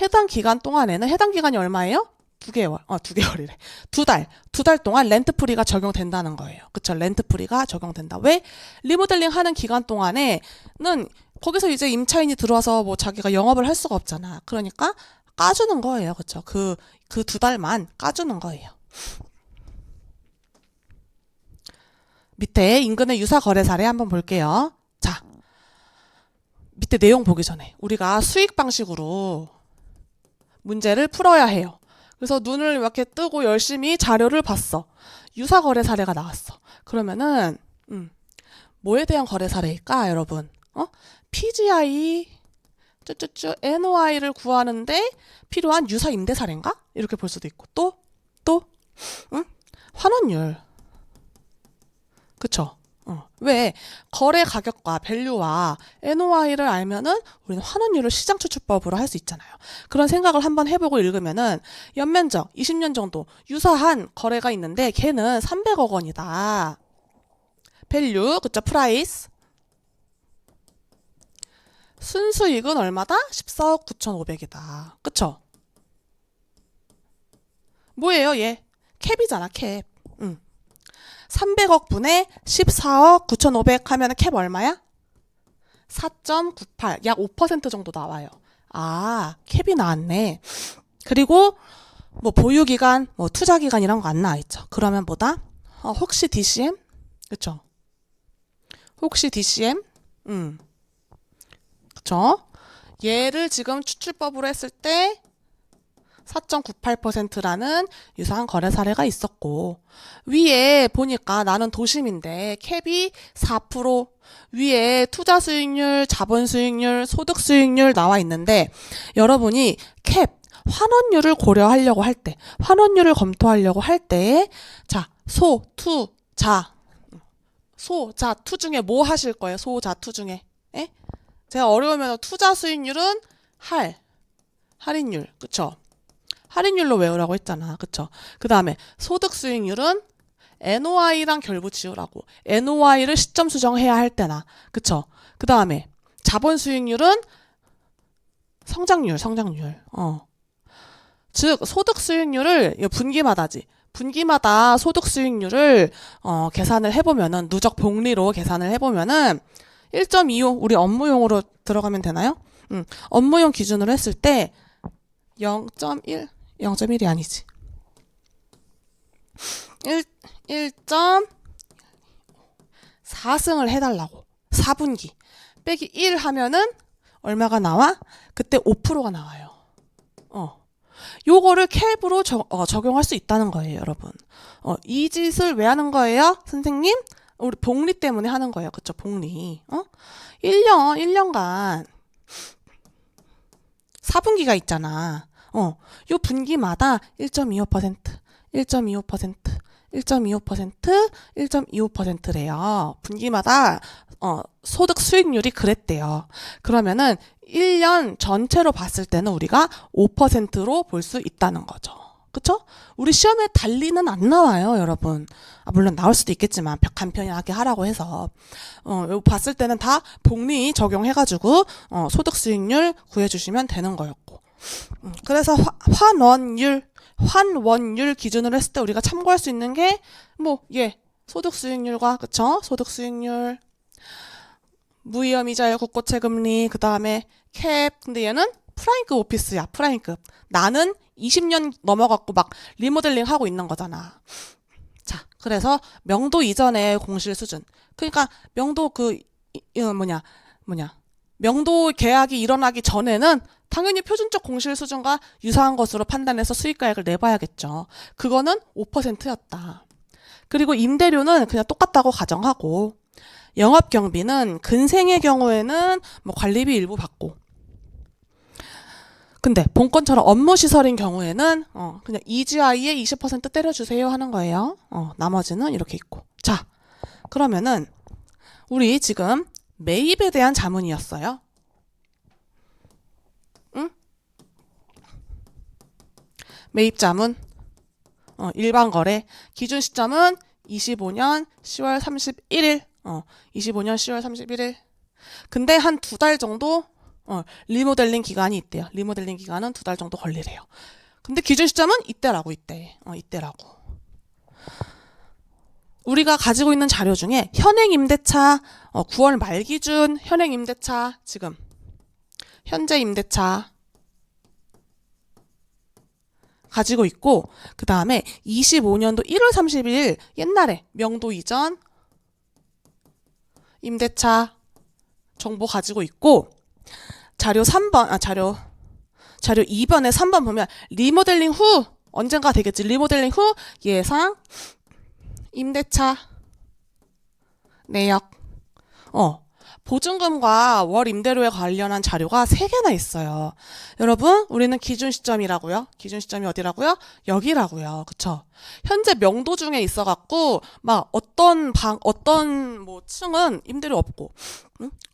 해당 기간 동안에는 해당 기간이 얼마예요? 2개월. 2개월이래. 2달. 2달 동안 렌트프리가 적용된다는 거예요. 그쵸? 렌트프리가 적용된다. 왜? 리모델링 하는 기간 동안에는 거기서 이제 임차인이 들어와서 뭐 자기가 영업을 할 수가 없잖아. 그러니까 까주는 거예요. 그쵸? 그 2달만 까주는 거예요. 밑에 인근의 유사 거래 사례 한번 볼게요. 자, 밑에 내용 보기 전에 우리가 수익 방식으로 문제를 풀어야 해요. 그래서 눈을 이렇게 뜨고 열심히 자료를 봤어. 유사 거래 사례가 나왔어. 그러면은 뭐에 대한 거래 사례일까, 여러분? PGI NOI를 구하는데 필요한 유사 임대 사례인가? 이렇게 볼 수도 있고 또 환원율. 그쵸? 왜? 거래 가격과 밸류와 NOI를 알면은 우리는 환원율을 시장 추출법으로 할 수 있잖아요. 그런 생각을 한번 해보고 읽으면은 연면적 20년 정도 유사한 거래가 있는데 걔는 300억 원이다. 밸류, 그쵸? 프라이스. 순수익은 얼마다? 14억 9,500이다. 그쵸? 뭐예요, 얘? 캡이잖아, 캡. 300억 분의 14억 9,500 하면 캡 얼마야? 4.98, 약 5% 정도 나와요. 아, 캡이 나왔네. 그리고 뭐 보유기간, 뭐 투자기간 이런 거 안 나와 있죠. 그러면 뭐다? 혹시 DCM? 그쵸? 혹시 DCM? 그쵸? 얘를 지금 추출법으로 했을 때 4.98%라는 유사한 거래 사례가 있었고, 위에 보니까 나는 도심인데 캡이 4%, 위에 투자 수익률, 자본 수익률, 소득 수익률 나와 있는데 여러분이 캡 환원율을 고려하려고 할 때, 환원율을 검토하려고 할 때, 자, 소, 투, 자, 투 중에 뭐 하실 거예요? 소, 자, 투 중에. 에? 제가 어려우면 투자 수익률은 할인율, 그쵸? 할인율로 외우라고 했잖아. 그쵸? 그 다음에 소득 수익률은 NOI랑 결부 지우라고. NOI를 시점 수정해야 할 때나. 그쵸? 그 다음에 자본 수익률은 성장률. 즉, 소득 수익률을, 이거 분기마다지. 분기마다 소득 수익률을, 계산을 해보면은, 누적 복리로 계산을 해보면은, 1.25, 우리 업무용으로 들어가면 되나요? 업무용 기준으로 했을 때, 0.1, 0.1이 아니지. 1.4승을 해달라고. 4분기. 빼기 1 하면은 얼마가 나와? 그때 5%가 나와요. 요거를 캡으로 적용할 수 있다는 거예요, 여러분. 이 짓을 왜 하는 거예요? 선생님? 우리 복리 때문에 하는 거예요. 그쵸? 복리. 1년간 4분기가 있잖아. 요 분기마다 1.25%, 1.25%, 1.25%, 1.25%래요. 분기마다 소득 수익률이 그랬대요. 그러면은 1년 전체로 봤을 때는 우리가 5%로 볼 수 있다는 거죠. 그쵸? 우리 시험에 달리는 안 나와요, 여러분. 물론 나올 수도 있겠지만 간편하게 하라고 해서 봤을 때는 다 복리 적용해가지고 소득 수익률 구해주시면 되는 거였고. 그래서 환원율 기준으로 했을 때 우리가 참고할 수 있는 게 소득 수익률과 그쵸? 소득 수익률, 무위험이자율, 국고채금리, 그 다음에 캡. 근데 얘는 프라임급 오피스야, 프라임급. 나는 20년 넘어갖고 막 리모델링 하고 있는 거잖아. 자, 그래서 명도 이전의 공실 수준. 그러니까 명도 명도 계약이 일어나기 전에는 당연히 표준적 공실 수준과 유사한 것으로 판단해서 수익가액을 내봐야겠죠. 그거는 5%였다. 그리고 임대료는 그냥 똑같다고 가정하고, 영업경비는 근생의 경우에는 관리비 일부 받고, 근데 본건처럼 업무시설인 경우에는 그냥 EGI에 20% 때려주세요 하는 거예요. 나머지는 이렇게 있고. 자, 그러면은 우리 지금 매입에 대한 자문이었어요. 응? 매입 자문, 일반 거래, 기준 시점은 25년 10월 31일. 25년 10월 31일. 근데 한 2달 정도 리모델링 기간이 있대요. 리모델링 기간은 2달 정도 걸리래요. 근데 기준 시점은 이때라고, 이때. 이때라고. 우리가 가지고 있는 자료 중에 현행 임대차 9월 말 기준 현행 임대차 지금 현재 임대차 가지고 있고, 그 다음에 25년도 1월 30일 옛날에 명도 이전 임대차 정보 가지고 있고, 자료 3번, 자료 2번에 3번 보면 리모델링 후 언젠가 되겠지. 리모델링 후 예상 임대차 내역. 보증금과 월 임대료에 관련한 자료가 3개나 있어요. 여러분, 우리는 기준 시점이라고요. 기준 시점이 어디라고요? 여기라고요. 그쵸? 현재 명도 중에 있어갖고, 막 어떤 층은 임대료 없고,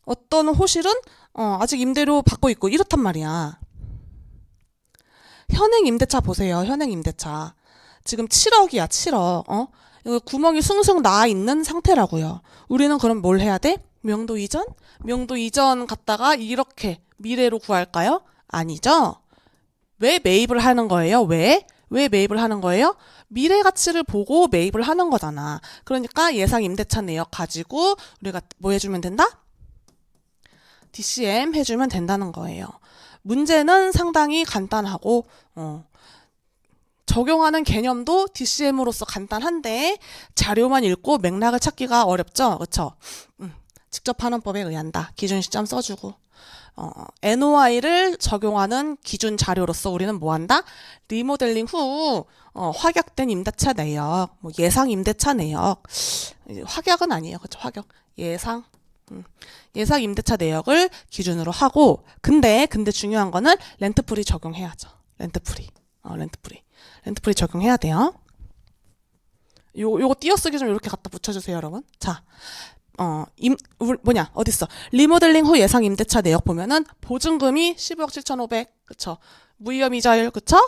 어떤 호실은 아직 임대료 받고 있고 이렇단 말이야. 현행 임대차 보세요. 현행 임대차. 지금 7억이야, 7억. 이거 구멍이 숭숭 나 있는 상태라고요. 우리는 그럼 뭘 해야 돼? 명도 이전? 명도 이전 갖다가 이렇게 미래로 구할까요? 아니죠. 왜 매입을 하는 거예요? 왜 매입을 하는 거예요? 미래 가치를 보고 매입을 하는 거잖아. 그러니까 예상 임대차 내역 가지고 우리가 뭐 해주면 된다? DCM 해주면 된다는 거예요. 문제는 상당히 간단하고 적용하는 개념도 DCM으로서 간단한데 자료만 읽고 맥락을 찾기가 어렵죠. 그렇죠? 직접 환원법에 의한다. 기준 시점 써주고 NOI를 적용하는 기준 자료로서 우리는 뭐 한다? 리모델링 후 확약된 임대차 내역, 뭐 예상 임대차 내역, 확약은 아니에요. 그렇죠? 확약, 예상 임대차 내역을 기준으로 하고, 근데 중요한 거는 렌트프리 적용해야죠. 렌트프리 적용해야 돼요. 요거 띄어쓰기 좀 이렇게 갖다 붙여주세요, 여러분. 자, 어딨어? 리모델링 후 예상 임대차 내역 보면은 보증금이 15억 7,500, 그쵸? 무위험 이자율, 그쵸?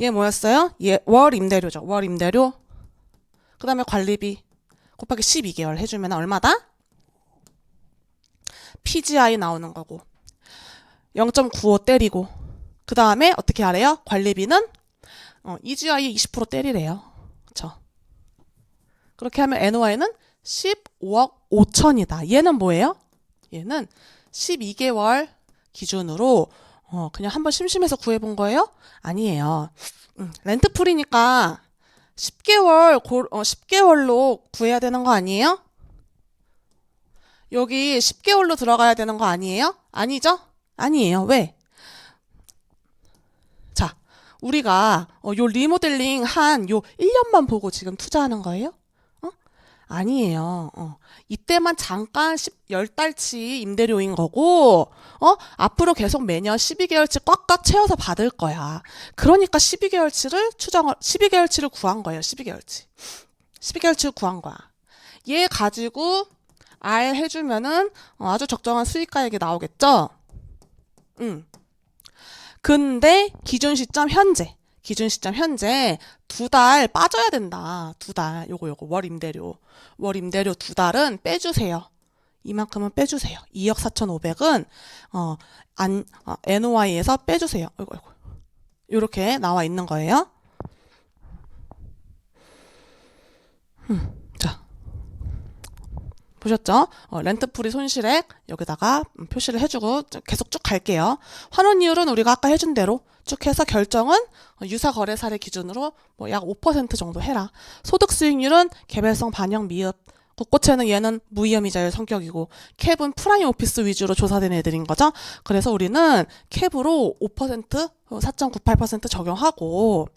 얘 뭐였어요? 월 임대료죠. 월 임대료. 그 다음에 관리비 곱하기 12개월 해주면 얼마다? PGI 나오는 거고. 0.95 때리고. 그 다음에 어떻게 하래요? 관리비는 EGI 20% 때리래요. 그쵸? 그렇게 하면 NOI는 15억 5천이다. 얘는 뭐예요? 얘는 12개월 기준으로 그냥 한번 심심해서 구해본 거예요? 아니에요. 렌트풀이니까 10개월로 구해야 되는 거 아니에요? 여기 10개월로 들어가야 되는 거 아니에요? 아니죠? 아니에요. 왜? 자, 우리가 요 리모델링 한 요 1년만 보고 지금 투자하는 거예요? 아니에요. 이때만 잠깐 10달치 임대료인 거고, 앞으로 계속 매년 12개월치 꽉꽉 채워서 받을 거야. 그러니까 12개월치를 구한 거예요. 12개월치를 구한 거야. 얘 가지고 R 해주면은 아주 적정한 수익가액이 나오겠죠? 근데 기준 시점 현재 2달 빠져야 된다. 2달. 요거 월 임대료 2달은 빼주세요. 이만큼은 빼주세요. 2억 4,500은 NOI에서 빼주세요. 아이고. 요렇게 나와 있는 거예요. 자, 보셨죠? 렌트프리 손실액 여기다가 표시를 해주고 계속 쭉 갈게요. 환원이율은 우리가 아까 해준 대로 쭉 해서 결정은 유사거래 사례 기준으로 뭐 약 5% 정도 해라. 소득수익률은 개별성 반영 미흡. 국고채는 얘는 무위험이자율 성격이고 캡은 프라임 오피스 위주로 조사된 애들인 거죠. 그래서 우리는 캡으로 5%, 4.98% 적용하고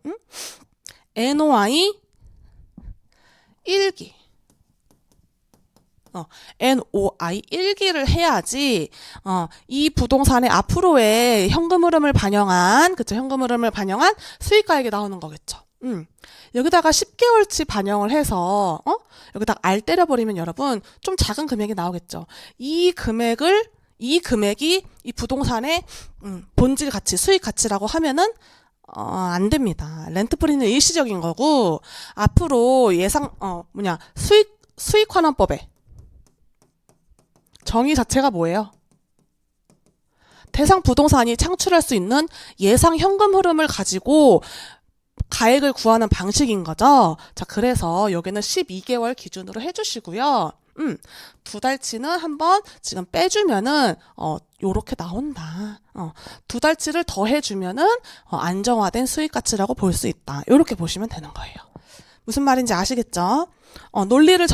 NOI 1기 NOI 1기를 해야지 이 부동산의 앞으로의 현금 흐름을 반영한 수익가액이 나오는 거겠죠. 여기다가 10개월치 반영을 해서 여기다가 R 때려버리면 여러분 좀 작은 금액이 나오겠죠. 이 금액이 이 부동산의 본질 가치, 수익 가치라고 하면은 안 됩니다. 렌트프리는 일시적인 거고, 앞으로 수익환원법에 정의 자체가 뭐예요? 대상 부동산이 창출할 수 있는 예상 현금 흐름을 가지고 가액을 구하는 방식인 거죠. 자, 그래서 여기는 12개월 기준으로 해주시고요. 2달치는 한번 지금 빼주면은, 요렇게 나온다. 2달치를 더 해주면은, 안정화된 수익 가치라고 볼 수 있다. 요렇게 보시면 되는 거예요. 무슨 말인지 아시겠죠? 논리를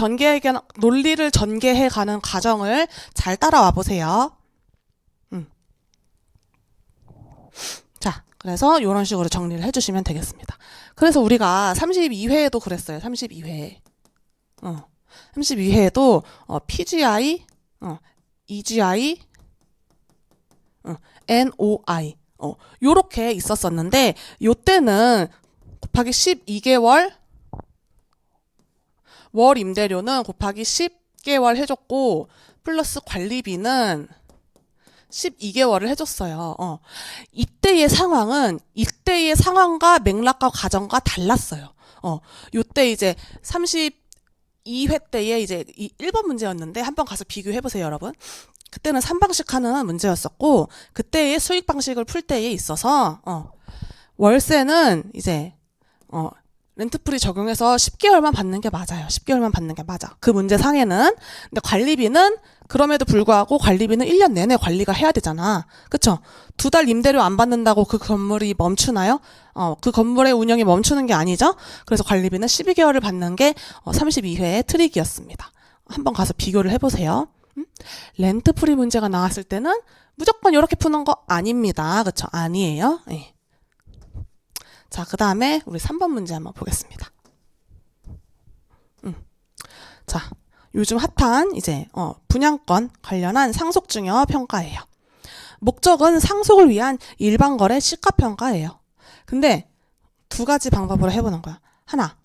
전개해 가는 과정을 잘 따라와 보세요. 자, 그래서 이런 식으로 정리를 해주시면 되겠습니다. 그래서 우리가 32회에도 그랬어요. 32회. 32회에도 PGI, EGI, NOI 요렇게 있었었는데 요때는 곱하기 12개월 월 임대료는 곱하기 10개월 해줬고 플러스 관리비는 12개월을 해줬어요. 이때의 상황과 맥락과 과정과 달랐어요. 요때 이제 32회 때에 이제 1번 문제였는데 한번 가서 비교해보세요, 여러분. 그때는 3방식 하는 문제였었고, 그때의 수익 방식을 풀 때에 있어서, 월세는 이제, 렌트프리 적용해서 10개월만 받는 게 맞아요. 10개월만 받는 게 맞아. 그 문제 상에는. 근데 관리비는 그럼에도 불구하고 관리비는 1년 내내 관리가 해야 되잖아. 그쵸? 2달 임대료 안 받는다고 그 건물이 멈추나요? 그 건물의 운영이 멈추는 게 아니죠? 그래서 관리비는 12개월을 받는 게 32회의 트릭이었습니다. 한번 가서 비교를 해보세요. 렌트프리 문제가 나왔을 때는 무조건 이렇게 푸는 거 아닙니다. 그쵸? 아니에요. 네. 자, 그 다음에 우리 3번 문제 한번 보겠습니다. 자, 요즘 핫한 이제 분양권 관련한 상속증여 평가예요. 목적은 상속을 위한 일반거래 시가평가예요. 근데 2가지 방법으로 해보는 거야. 하나,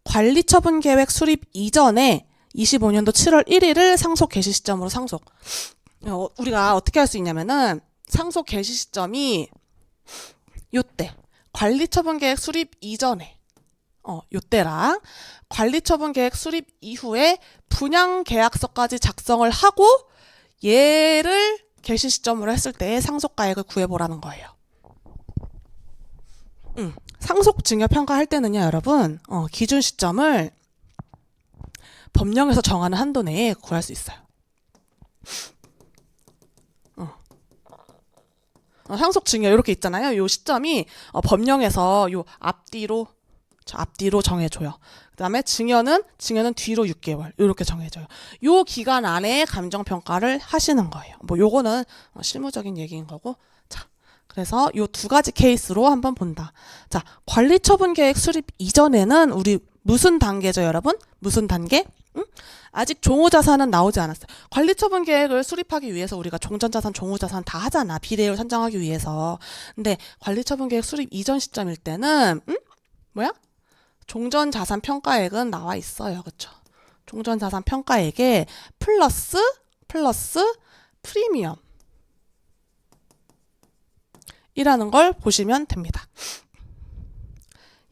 관리처분계획 수립 이전에 25년도 7월 1일을 상속 개시 시점으로 상속. 우리가 어떻게 할 수 있냐면은 상속 개시 시점이 요때 관리처분계획 수립 이전에 요때랑 관리처분계획 수립 이후에 분양계약서까지 작성을 하고 얘를 개시 시점으로 했을 때 상속가액을 구해보라는 거예요. 상속증여 평가할 때는요, 여러분, 기준 시점을 법령에서 정하는 한도 내에 구할 수 있어요. 상속증여 이렇게 있잖아요. 요 시점이 법령에서 요 앞뒤로 정해줘요. 그 다음에 증여는 뒤로 6개월 이렇게 정해줘요. 요 기간 안에 감정평가를 하시는 거예요. 뭐 요거는 실무적인 얘기인 거고. 자, 그래서 요 2가지 케이스로 한번 본다. 자, 관리처분계획 수립 이전에는 우리 무슨 단계죠, 여러분? 무슨 단계? 아직 종후자산은 나오지 않았어요. 관리처분계획을 수립하기 위해서 우리가 종전자산, 종후자산 다 하잖아. 비례율 산정하기 위해서. 근데 관리처분계획 수립 이전 시점일 때는 뭐야? 종전자산 평가액은 나와 있어요. 그쵸? 종전자산 평가액에 플러스 프리미엄 이라는 걸 보시면 됩니다.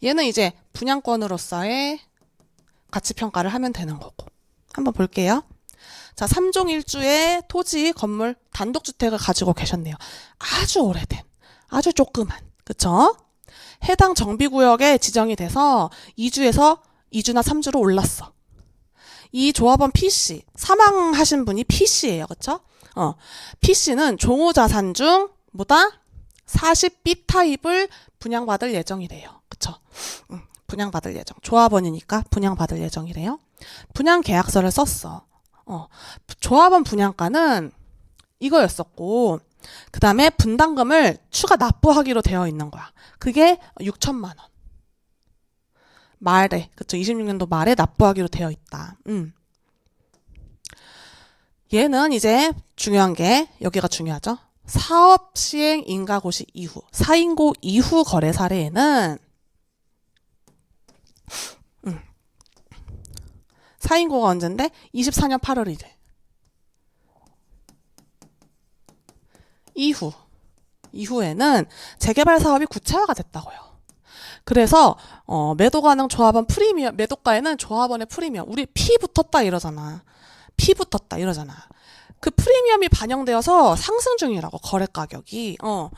얘는 이제 분양권으로서의 가치평가를 하면 되는 거고. 한번 볼게요. 자, 3종 1주의 토지, 건물, 단독주택을 가지고 계셨네요. 아주 오래된, 아주 조그만, 그쵸? 해당 정비구역에 지정이 돼서 2주에서 2주나 3주로 올랐어. 이 조합원 P씨, 사망하신 분이 P씨예요. 그쵸? P씨는 종후자산 중 뭐다? 40B 타입을 분양받을 예정이래요. 그쵸? 분양받을 예정. 조합원이니까 분양받을 예정이래요. 분양계약서를 썼어. 조합원 분양가는 이거였었고, 그 다음에 분담금을 추가 납부하기로 되어 있는 거야. 그게 6천만 원. 말에, 그쵸? 26년도 말에 납부하기로 되어 있다. 얘는 이제 중요한 게, 여기가 중요하죠? 사업 시행 인가고시 이후, 사인고 이후 거래 사례에는 사인고가 언젠데? 24년 8월 1일. 이후. 이후에는 재개발 사업이 구체화가 됐다고요. 그래서 매도 가능 조합원 프리미엄, 매도가에는 조합원의 프리미엄, 우리 피 붙었다 이러잖아. 피 붙었다 이러잖아. 그 프리미엄이 반영되어서 상승 중이라고, 거래 가격이. 요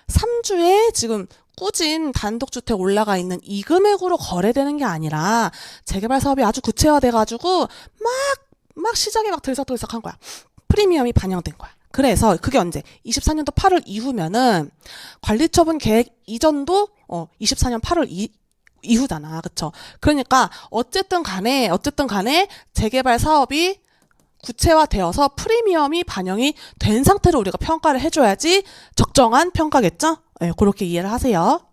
3주에 지금 꾸진 단독주택 올라가 있는 이 금액으로 거래되는 게 아니라 재개발 사업이 아주 구체화돼가지고 막 시장에 막 들썩들썩한 거야. 프리미엄이 반영된 거야. 그래서 그게 언제? 24년도 8월 이후면은 관리처분 계획 이전도 24년 8월 이후잖아. 그쵸? 그러니까 어쨌든 간에 재개발 사업이 구체화되어서 프리미엄이 반영이 된 상태로 우리가 평가를 해줘야지 적정한 평가겠죠? 네, 그렇게 이해를 하세요.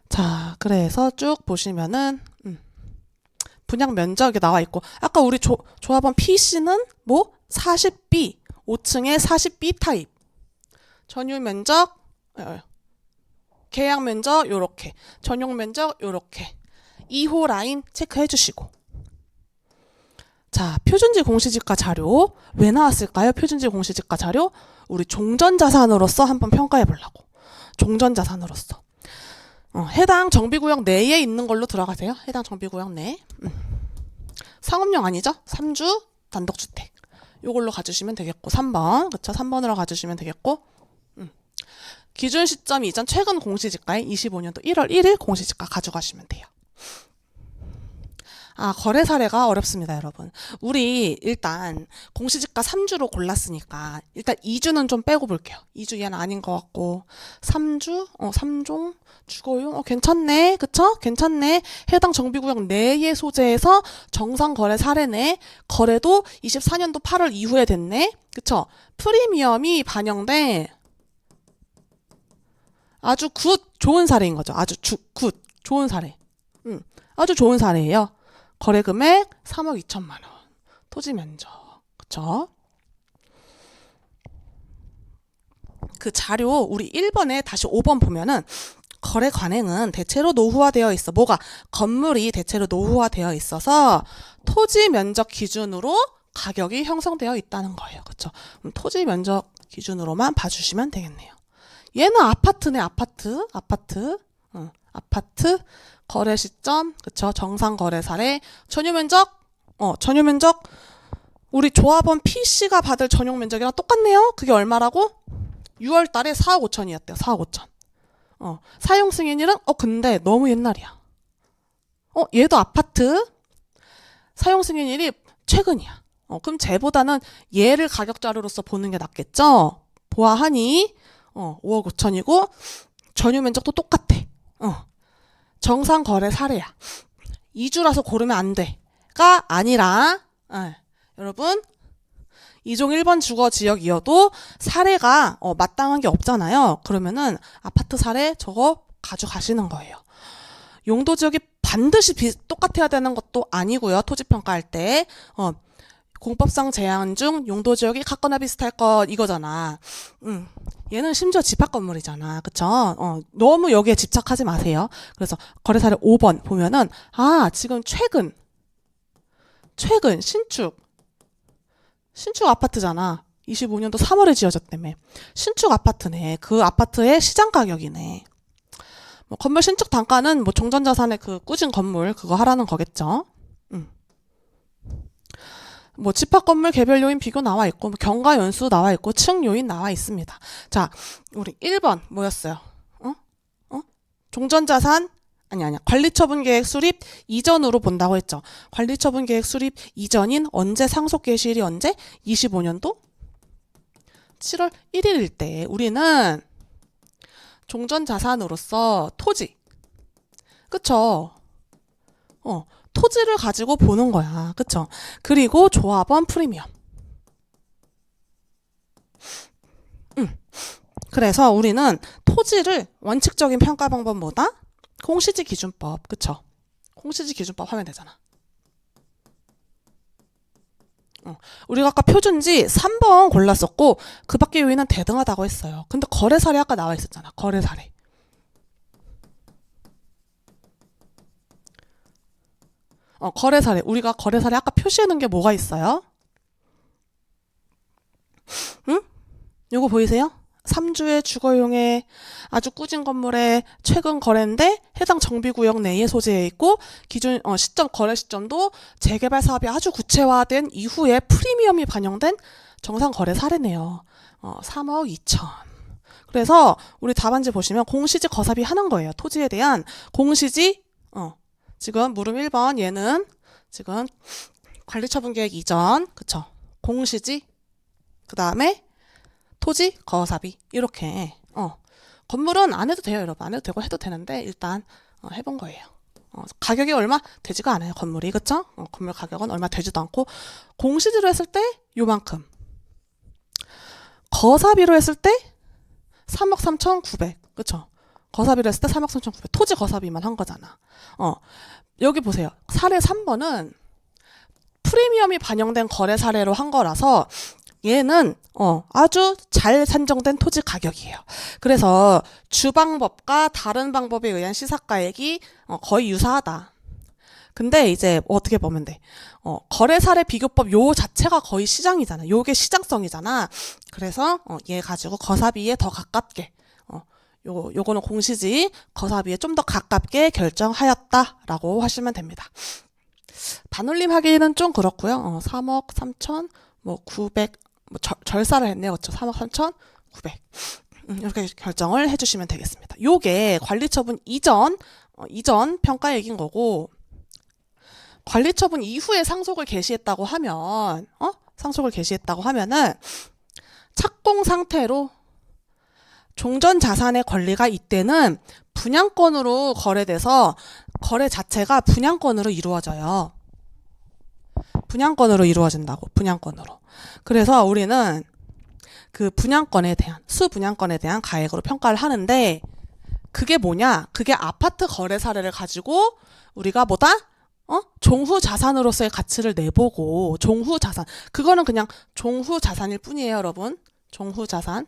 자, 그래서 쭉 보시면은 분양 면적이 나와 있고, 아까 우리 조합원 PC는 뭐 40B, 5층에 40B 타입, 전유 면적, 계약 면적 요렇게, 전용 면적 요렇게, 2호 라인 체크해 주시고. 자, 표준지 공시지가 자료 왜 나왔을까요? 표준지 공시지가 자료 우리 종전자산으로서 한번 평가해 보려고. 종전자산으로서 해당 정비구역 내에 있는 걸로 들어가세요. 해당 정비구역 내. 상업용 아니죠? 3주 단독주택 요걸로 가주시면 되겠고, 3번 그쵸? 3번으로 가주시면 되겠고, 기준 시점 이전 최근 공시지가에 25년도 1월 1일 공시지가 가져가시면 돼요. 거래 사례가 어렵습니다, 여러분. 우리 일단 공시지가 3주로 골랐으니까 일단 2주는 좀 빼고 볼게요. 2주 얘는 아닌 것 같고, 3주? 3종? 주거용? 괜찮네. 그쵸? 괜찮네. 해당 정비구역 내의 소재에서 정상 거래 사례네. 거래도 24년도 8월 이후에 됐네. 그쵸? 프리미엄이 반영된 아주 좋은 사례인 거죠. 아주 좋은 사례. 아주 좋은 사례예요. 거래 금액 3억 2천만 원. 토지 면적. 그쵸? 그 자료 우리 1번에 다시 5번 보면은 거래 관행은 대체로 노후화되어 있어. 뭐가? 건물이 대체로 노후화되어 있어서 토지 면적 기준으로 가격이 형성되어 있다는 거예요. 그쵸? 그럼 토지 면적 기준으로만 봐주시면 되겠네요. 얘는 아파트네, 아파트. 아파트. 거래 시점, 그쵸? 정상 거래 사례, 전유 면적, 우리 조합원 PC가 받을 전용 면적이랑 똑같네요. 그게 얼마라고? 6월 달에 4억 5천이었대요. 4억 5천. 사용 승인일은? 근데 너무 옛날이야. 얘도 아파트. 사용 승인일이 최근이야. 그럼 쟤보다는 얘를 가격 자료로서 보는 게 낫겠죠? 보아하니, 5억 5천이고, 전유 면적도 똑같아. 정상 거래 사례야. 2주라서 고르면 안 돼가 아니라, 여러분 2종 1번 주거 지역이어도 사례가 마땅한 게 없잖아요. 그러면은 아파트 사례 저거 가져가시는 거예요. 용도 지역이 반드시 똑같아야 되는 것도 아니고요. 토지 평가할 때 공법상 제한 중 용도 지역이 같거나 비슷할 것 이거잖아. 얘는 심지어 집합 건물이잖아. 그쵸? 너무 여기에 집착하지 마세요. 그래서 거래 사례 5번 보면은 지금 최근 신축 아파트잖아. 25년도 3월에 지어졌다며. 신축 아파트네. 그 아파트의 시장 가격이네. 뭐 건물 신축 단가는 뭐 종전자산의 그 꾸진 건물 그거 하라는 거겠죠. 뭐 집합 건물 개별 요인 비교 나와 있고, 뭐 경과 연수 나와 있고, 층 요인 나와 있습니다. 자, 우리 1번 뭐였어요? 종전자산 아니야. 관리처분 계획 수립 이전으로 본다고 했죠. 관리처분 계획 수립 이전인 언제 상속 개시일이 언제? 25년도 7월 1일일 때 우리는 종전자산으로서 토지, 그쵸? 토지를 가지고 보는 거야. 그쵸? 그리고 조합원 프리미엄. 그래서 우리는 토지를 원칙적인 평가 방법보다 공시지 기준법, 그쵸? 공시지 기준법 하면 되잖아. 우리가 아까 표준지 3번 골랐었고 그 밖에 요인은 대등하다고 했어요. 근데 거래 사례 아까 나와 있었잖아. 거래 사례. 거래 사례. 우리가 거래 사례 아까 표시해 놓은 게 뭐가 있어요? 응? 요거 보이세요? 3주의 주거용의 아주 꾸진 건물의 최근 거래인데 해당 정비구역 내에 소재해 있고 기준 시점 거래 시점도 재개발 사업이 아주 구체화된 이후에 프리미엄이 반영된 정상 거래 사례네요. 3억 2천. 그래서 우리 답안지 보시면 공시지 거사비 하는 거예요. 토지에 대한 공시지 지금 물음 1번 얘는 지금 관리처분계획 이전 그쵸? 공시지 그 다음에 토지 거사비 이렇게 건물은 안 해도 돼요 여러분. 안 해도 되고 해도 되는데 일단 해본 거예요. 가격이 얼마 되지가 않아요 건물이 그쵸? 건물 가격은 얼마 되지도 않고 공시지로 했을 때 요만큼 거사비로 했을 때 3억 3,900 그쵸? 거사비로 했을 때 3억 3,900 토지 거사비만 한 거잖아. 여기 보세요. 사례 3번은 프리미엄이 반영된 거래 사례로 한 거라서 얘는 아주 잘 산정된 토지 가격이에요. 그래서 주방법과 다른 방법에 의한 시사가액이 거의 유사하다. 근데 이제 어떻게 보면 돼? 거래 사례 비교법 요 자체가 거의 시장이잖아. 요게 시장성이잖아. 그래서 얘 가지고 거사비에 더 가깝게 요거는 공시지 거사비에 좀 더 가깝게 결정하였다라고 하시면 됩니다. 반올림 하기는 좀 그렇고요. 3억 3천 900 절사를 했네요. 그렇죠? 3억 3,900 이렇게 결정을 해주시면 되겠습니다. 요게 관리처분 이전 평가액인 거고 관리처분 이후에 상속을 개시했다고 하면 상속을 개시했다고 하면은 착공 상태로 종전 자산의 권리가 이때는 분양권으로 거래돼서 거래 자체가 분양권으로 이루어져요. 분양권으로 이루어진다고. 분양권으로. 그래서 우리는 그 분양권에 대한 수분양권에 대한 가액으로 평가를 하는데 그게 뭐냐? 그게 아파트 거래 사례를 가지고 우리가 뭐다? 종후 자산으로서의 가치를 내보고 종후 자산. 그거는 그냥 종후 자산일 뿐이에요, 여러분. 종후 자산.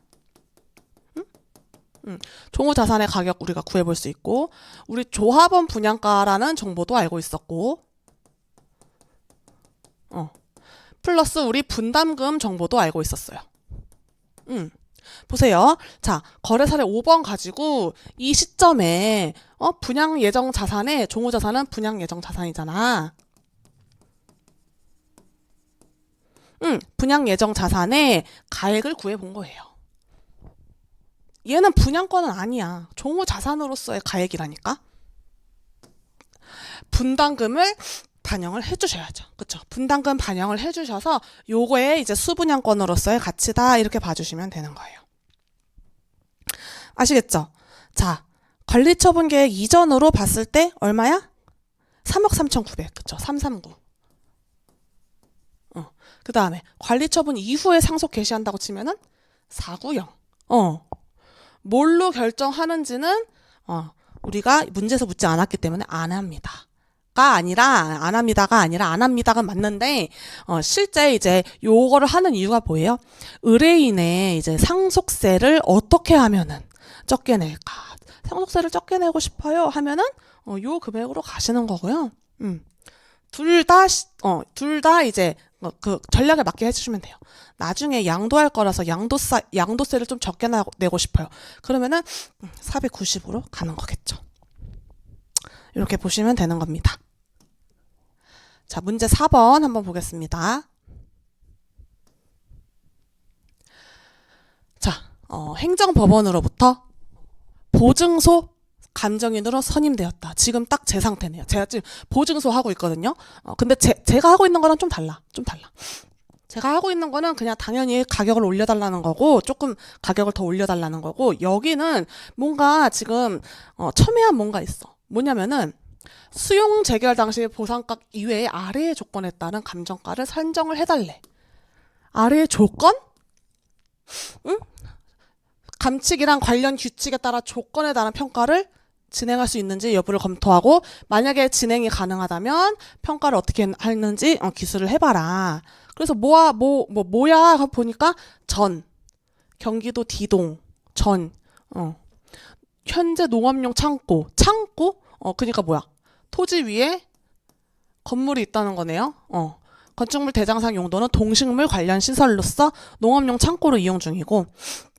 종후 자산의 가격 우리가 구해볼 수 있고 우리 조합원 분양가라는 정보도 알고 있었고 플러스 우리 분담금 정보도 알고 있었어요. 보세요. 자, 거래 사례 5번 가지고 이 시점에 분양 예정 자산의 종후 자산은 분양 예정 자산이잖아. 분양 예정 자산의 가액을 구해본 거예요. 얘는 분양권은 아니야. 종후 자산으로서의 가액이라니까. 분담금을 반영을 해주셔야죠. 그쵸? 분담금 반영을 해주셔서 요거에 이제 수분양권으로서의 가치다 이렇게 봐주시면 되는 거예요. 아시겠죠? 자, 관리처분계획 이전으로 봤을 때 얼마야? 3억 3,900 그쵸? 339. 그 다음에 관리처분 이후에 상속 개시한다고 치면은 490. 뭘로 결정하는지는 우리가 문제에서 묻지 않았기 때문에 안 합니다. 안 합니다가 아니라 안 합니다가 맞는데 실제 이제 요거를 하는 이유가 뭐예요? 의뢰인의 이제 상속세를 어떻게 하면은 적게 낼까? 상속세를 적게 내고 싶어요 하면은 요 금액으로 가시는 거고요. 둘 다 이제 그 전략에 맞게 해주시면 돼요. 나중에 양도할 거라서 양도세를 좀 적게 내고 싶어요. 그러면은 490으로 가는 거겠죠. 이렇게 보시면 되는 겁니다. 자, 문제 4번 한번 보겠습니다. 자, 행정법원으로부터 보증소 감정인으로 선임되었다. 지금 딱 제 상태네요. 제가 지금 보증소 하고 있거든요. 근데 제가 하고 있는 거랑 좀 달라. 제가 하고 있는 거는 그냥 당연히 가격을 올려달라는 거고 조금 가격을 더 올려달라는 거고 여기는 뭔가 지금 첨예한 뭔가 있어. 뭐냐면은 수용 재결 당시 보상가 이외에 아래의 조건에 따른 감정가를 산정을 해달래. 아래의 조건? 응? 감칙이랑 관련 규칙에 따라 조건에 따른 평가를 진행할 수 있는지 여부를 검토하고 만약에 진행이 가능하다면 평가를 어떻게 하는지 기술을 해봐라. 그래서 뭐야 보니까 경기도 D동 현재 농업용 창고 그러니까 뭐야 토지 위에 건물이 있다는 거네요. 건축물 대장상 용도는 동식물 관련 시설로서 농업용 창고로 이용 중이고,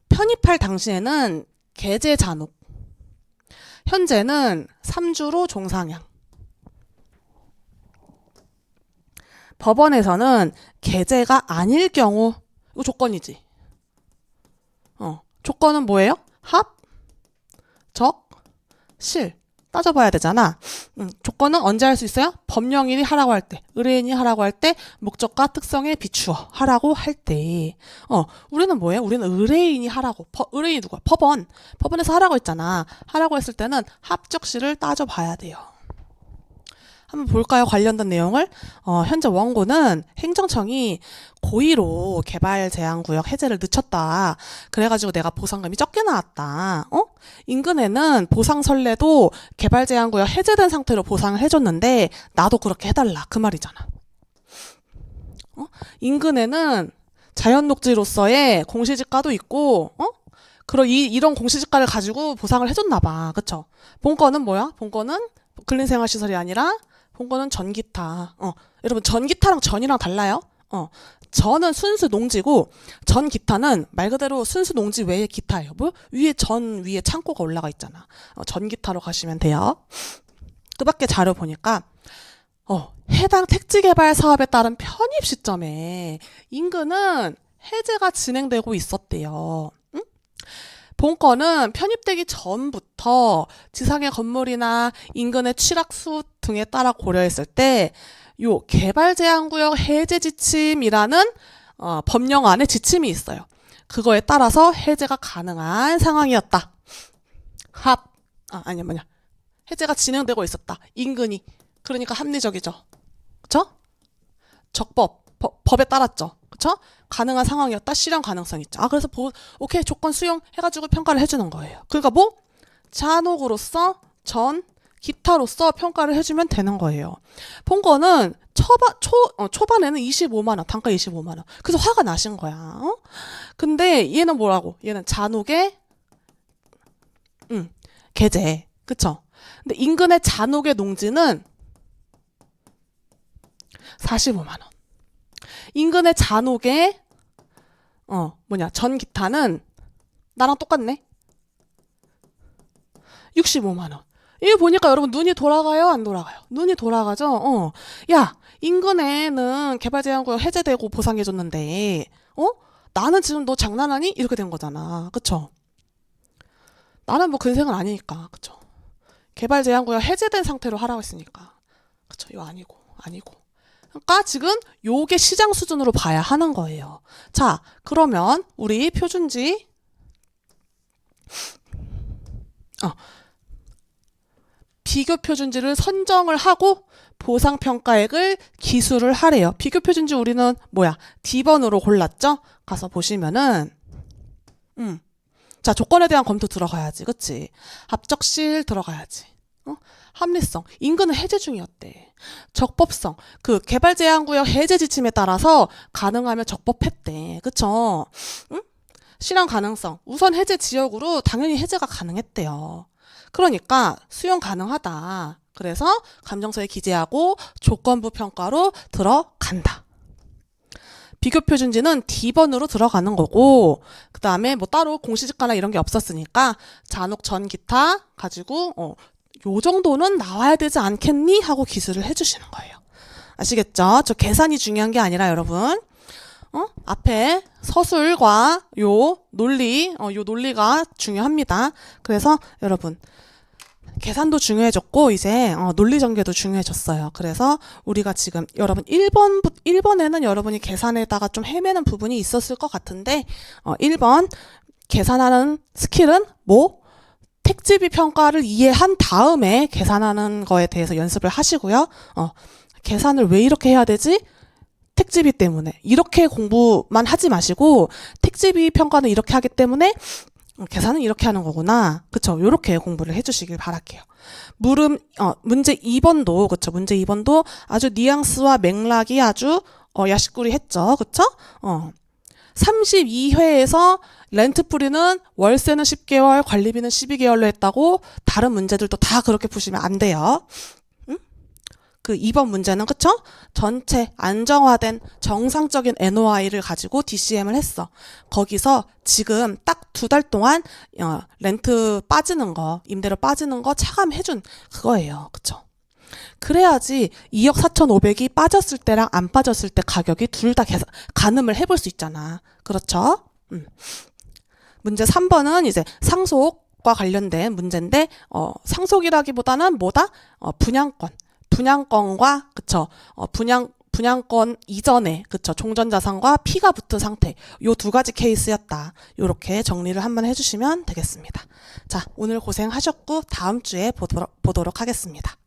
편입할 당시에는 계제 잔혹, 현재는 3주로 종상향. 법원에서는 계제가 아닐 경우, 이거 조건이지. 조건은 뭐예요? 합, 적, 실. 따져봐야 되잖아. 조건은 언제 할 수 있어요? 법령인이 하라고 할 때, 의뢰인이 하라고 할 때, 목적과 특성에 비추어 하라고 할 때. 우리는 뭐예요? 우리는 의뢰인이 하라고. 의뢰인이 누구야? 법원. 법원에서 하라고 했잖아. 하라고 했을 때는 합적실을 따져봐야 돼요. 한번 볼까요? 관련된 내용을. 현재 원고는 행정청이 고의로 개발제한구역 해제를 늦췄다. 그래가지고 내가 보상금이 적게 나왔다. 인근에는 보상 선례도 개발제한구역 해제된 상태로 보상을 해줬는데 나도 그렇게 해달라. 그 말이잖아. 인근에는 자연녹지로서의 공시지가도 있고, 이런 공시지가를 가지고 보상을 해줬나 봐. 그쵸? 본건은 뭐야? 본건은 근린생활시설이 아니라 본거는 전기타. 여러분 전기타랑 전이랑 달라요. 전은 순수 농지고 전기타는 말 그대로 순수 농지 외의 기타예요. 뭐 위에 창고가 올라가 있잖아. 전기타로 가시면 돼요. 그 밖에 자료 보니까 해당 택지개발 사업에 따른 편입 시점에 인근은 해제가 진행되고 있었대요. 본건은 편입되기 전부터 지상의 건물이나 인근의 취락수 등에 따라 고려했을 때 요 개발제한구역 해제 지침이라는 법령안에 지침이 있어요. 그거에 따라서 해제가 가능한 상황이었다. 해제가 진행되고 있었다. 인근이. 그러니까 합리적이죠. 그쵸? 법에 따랐죠. 그쵸? 가능한 상황이었다. 실현 가능성 있죠. 그래서 오케이 조건 수용 해가지고 평가를 해주는 거예요. 그러니까 잔혹으로서 기타로서 평가를 해주면 되는 거예요. 본거는 초반에는 25만 원, 단가 25만 원. 그래서 화가 나신 거야. 근데 얘는 뭐라고? 얘는 잔혹의 계제. 그쵸? 근데 인근의 잔혹의 농지는 45만 원. 인근의 잔혹의 전기타는 나랑 똑같네. 65만 원. 이거 보니까 여러분 눈이 돌아가요? 안 돌아가요? 눈이 돌아가죠? 야, 인근에는 개발제한구역 해제되고 보상해줬는데 나는 지금 너 장난하니? 이렇게 된 거잖아. 그쵸? 나는 뭐 근생은 아니니까. 그쵸? 개발제한구역 해제된 상태로 하라고 했으니까. 그쵸? 이거 아니고. 그러니까 지금 요게 시장 수준으로 봐야 하는 거예요. 자, 그러면 우리 표준지 비교 표준지를 선정을 하고 보상 평가액을 기술을 하래요. 비교 표준지 우리는 D번으로 골랐죠? 가서 보시면은 자, 조건에 대한 검토 들어가야지. 그치? 합적실 들어가야지. 합리성, 인근은 해제 중이었대. 적법성, 그 개발제한구역 해제 지침에 따라서 가능하면 적법했대. 그쵸? 실현 가능성, 우선 해제 지역으로 당연히 해제가 가능했대요. 그러니까 수용 가능하다. 그래서 감정서에 기재하고 조건부 평가로 들어간다. 비교 표준지는 D번으로 들어가는 거고, 그 다음에 따로 공시지가나 이런 게 없었으니까 잔혹 전 기타 가지고 요 정도는 나와야 되지 않겠니? 하고 기술을 해주시는 거예요. 아시겠죠? 저 계산이 중요한 게 아니라 여러분, 앞에 서술과 요 논리가 중요합니다. 그래서 여러분, 계산도 중요해졌고, 이제 논리 전개도 중요해졌어요. 그래서 우리가 지금 여러분 1번에는 여러분이 계산에다가 좀 헤매는 부분이 있었을 것 같은데, 1번 계산하는 스킬은 택지비 평가를 이해한 다음에 계산하는 거에 대해서 연습을 하시고요. 계산을 왜 이렇게 해야 되지? 택지비 때문에. 이렇게 공부만 하지 마시고 택지비 평가는 이렇게 하기 때문에 계산은 이렇게 하는 거구나. 그쵸? 요렇게 공부를 해주시길 바랄게요. 문제 2번도, 그쵸? 문제 2번도 아주 뉘앙스와 맥락이 아주 야식구리했죠. 그쵸? 32회에서 렌트프리는 월세는 10개월, 관리비는 12개월로 했다고 다른 문제들도 다 그렇게 푸시면 안 돼요. 그 2번 문제는 그쵸? 전체 안정화된 정상적인 NOI를 가지고 DCM을 했어. 거기서 지금 딱 2달 동안 렌트 빠지는 거, 임대료 빠지는 거 차감해준 그거예요. 그쵸? 그래야지 2억 4,500이 빠졌을 때랑 안 빠졌을 때 가격이 둘 다 가늠을 해볼 수 있잖아. 그렇죠? 문제 3번은 이제 상속과 관련된 문제인데 상속이라기보다는 뭐다? 분양권과 그쵸? 분양권 이전에 그쵸? 종전자산과 피가 붙은 상태 요 2가지 케이스였다. 요렇게 정리를 한번 해주시면 되겠습니다. 자, 오늘 고생하셨고 다음 주에 보도록 하겠습니다.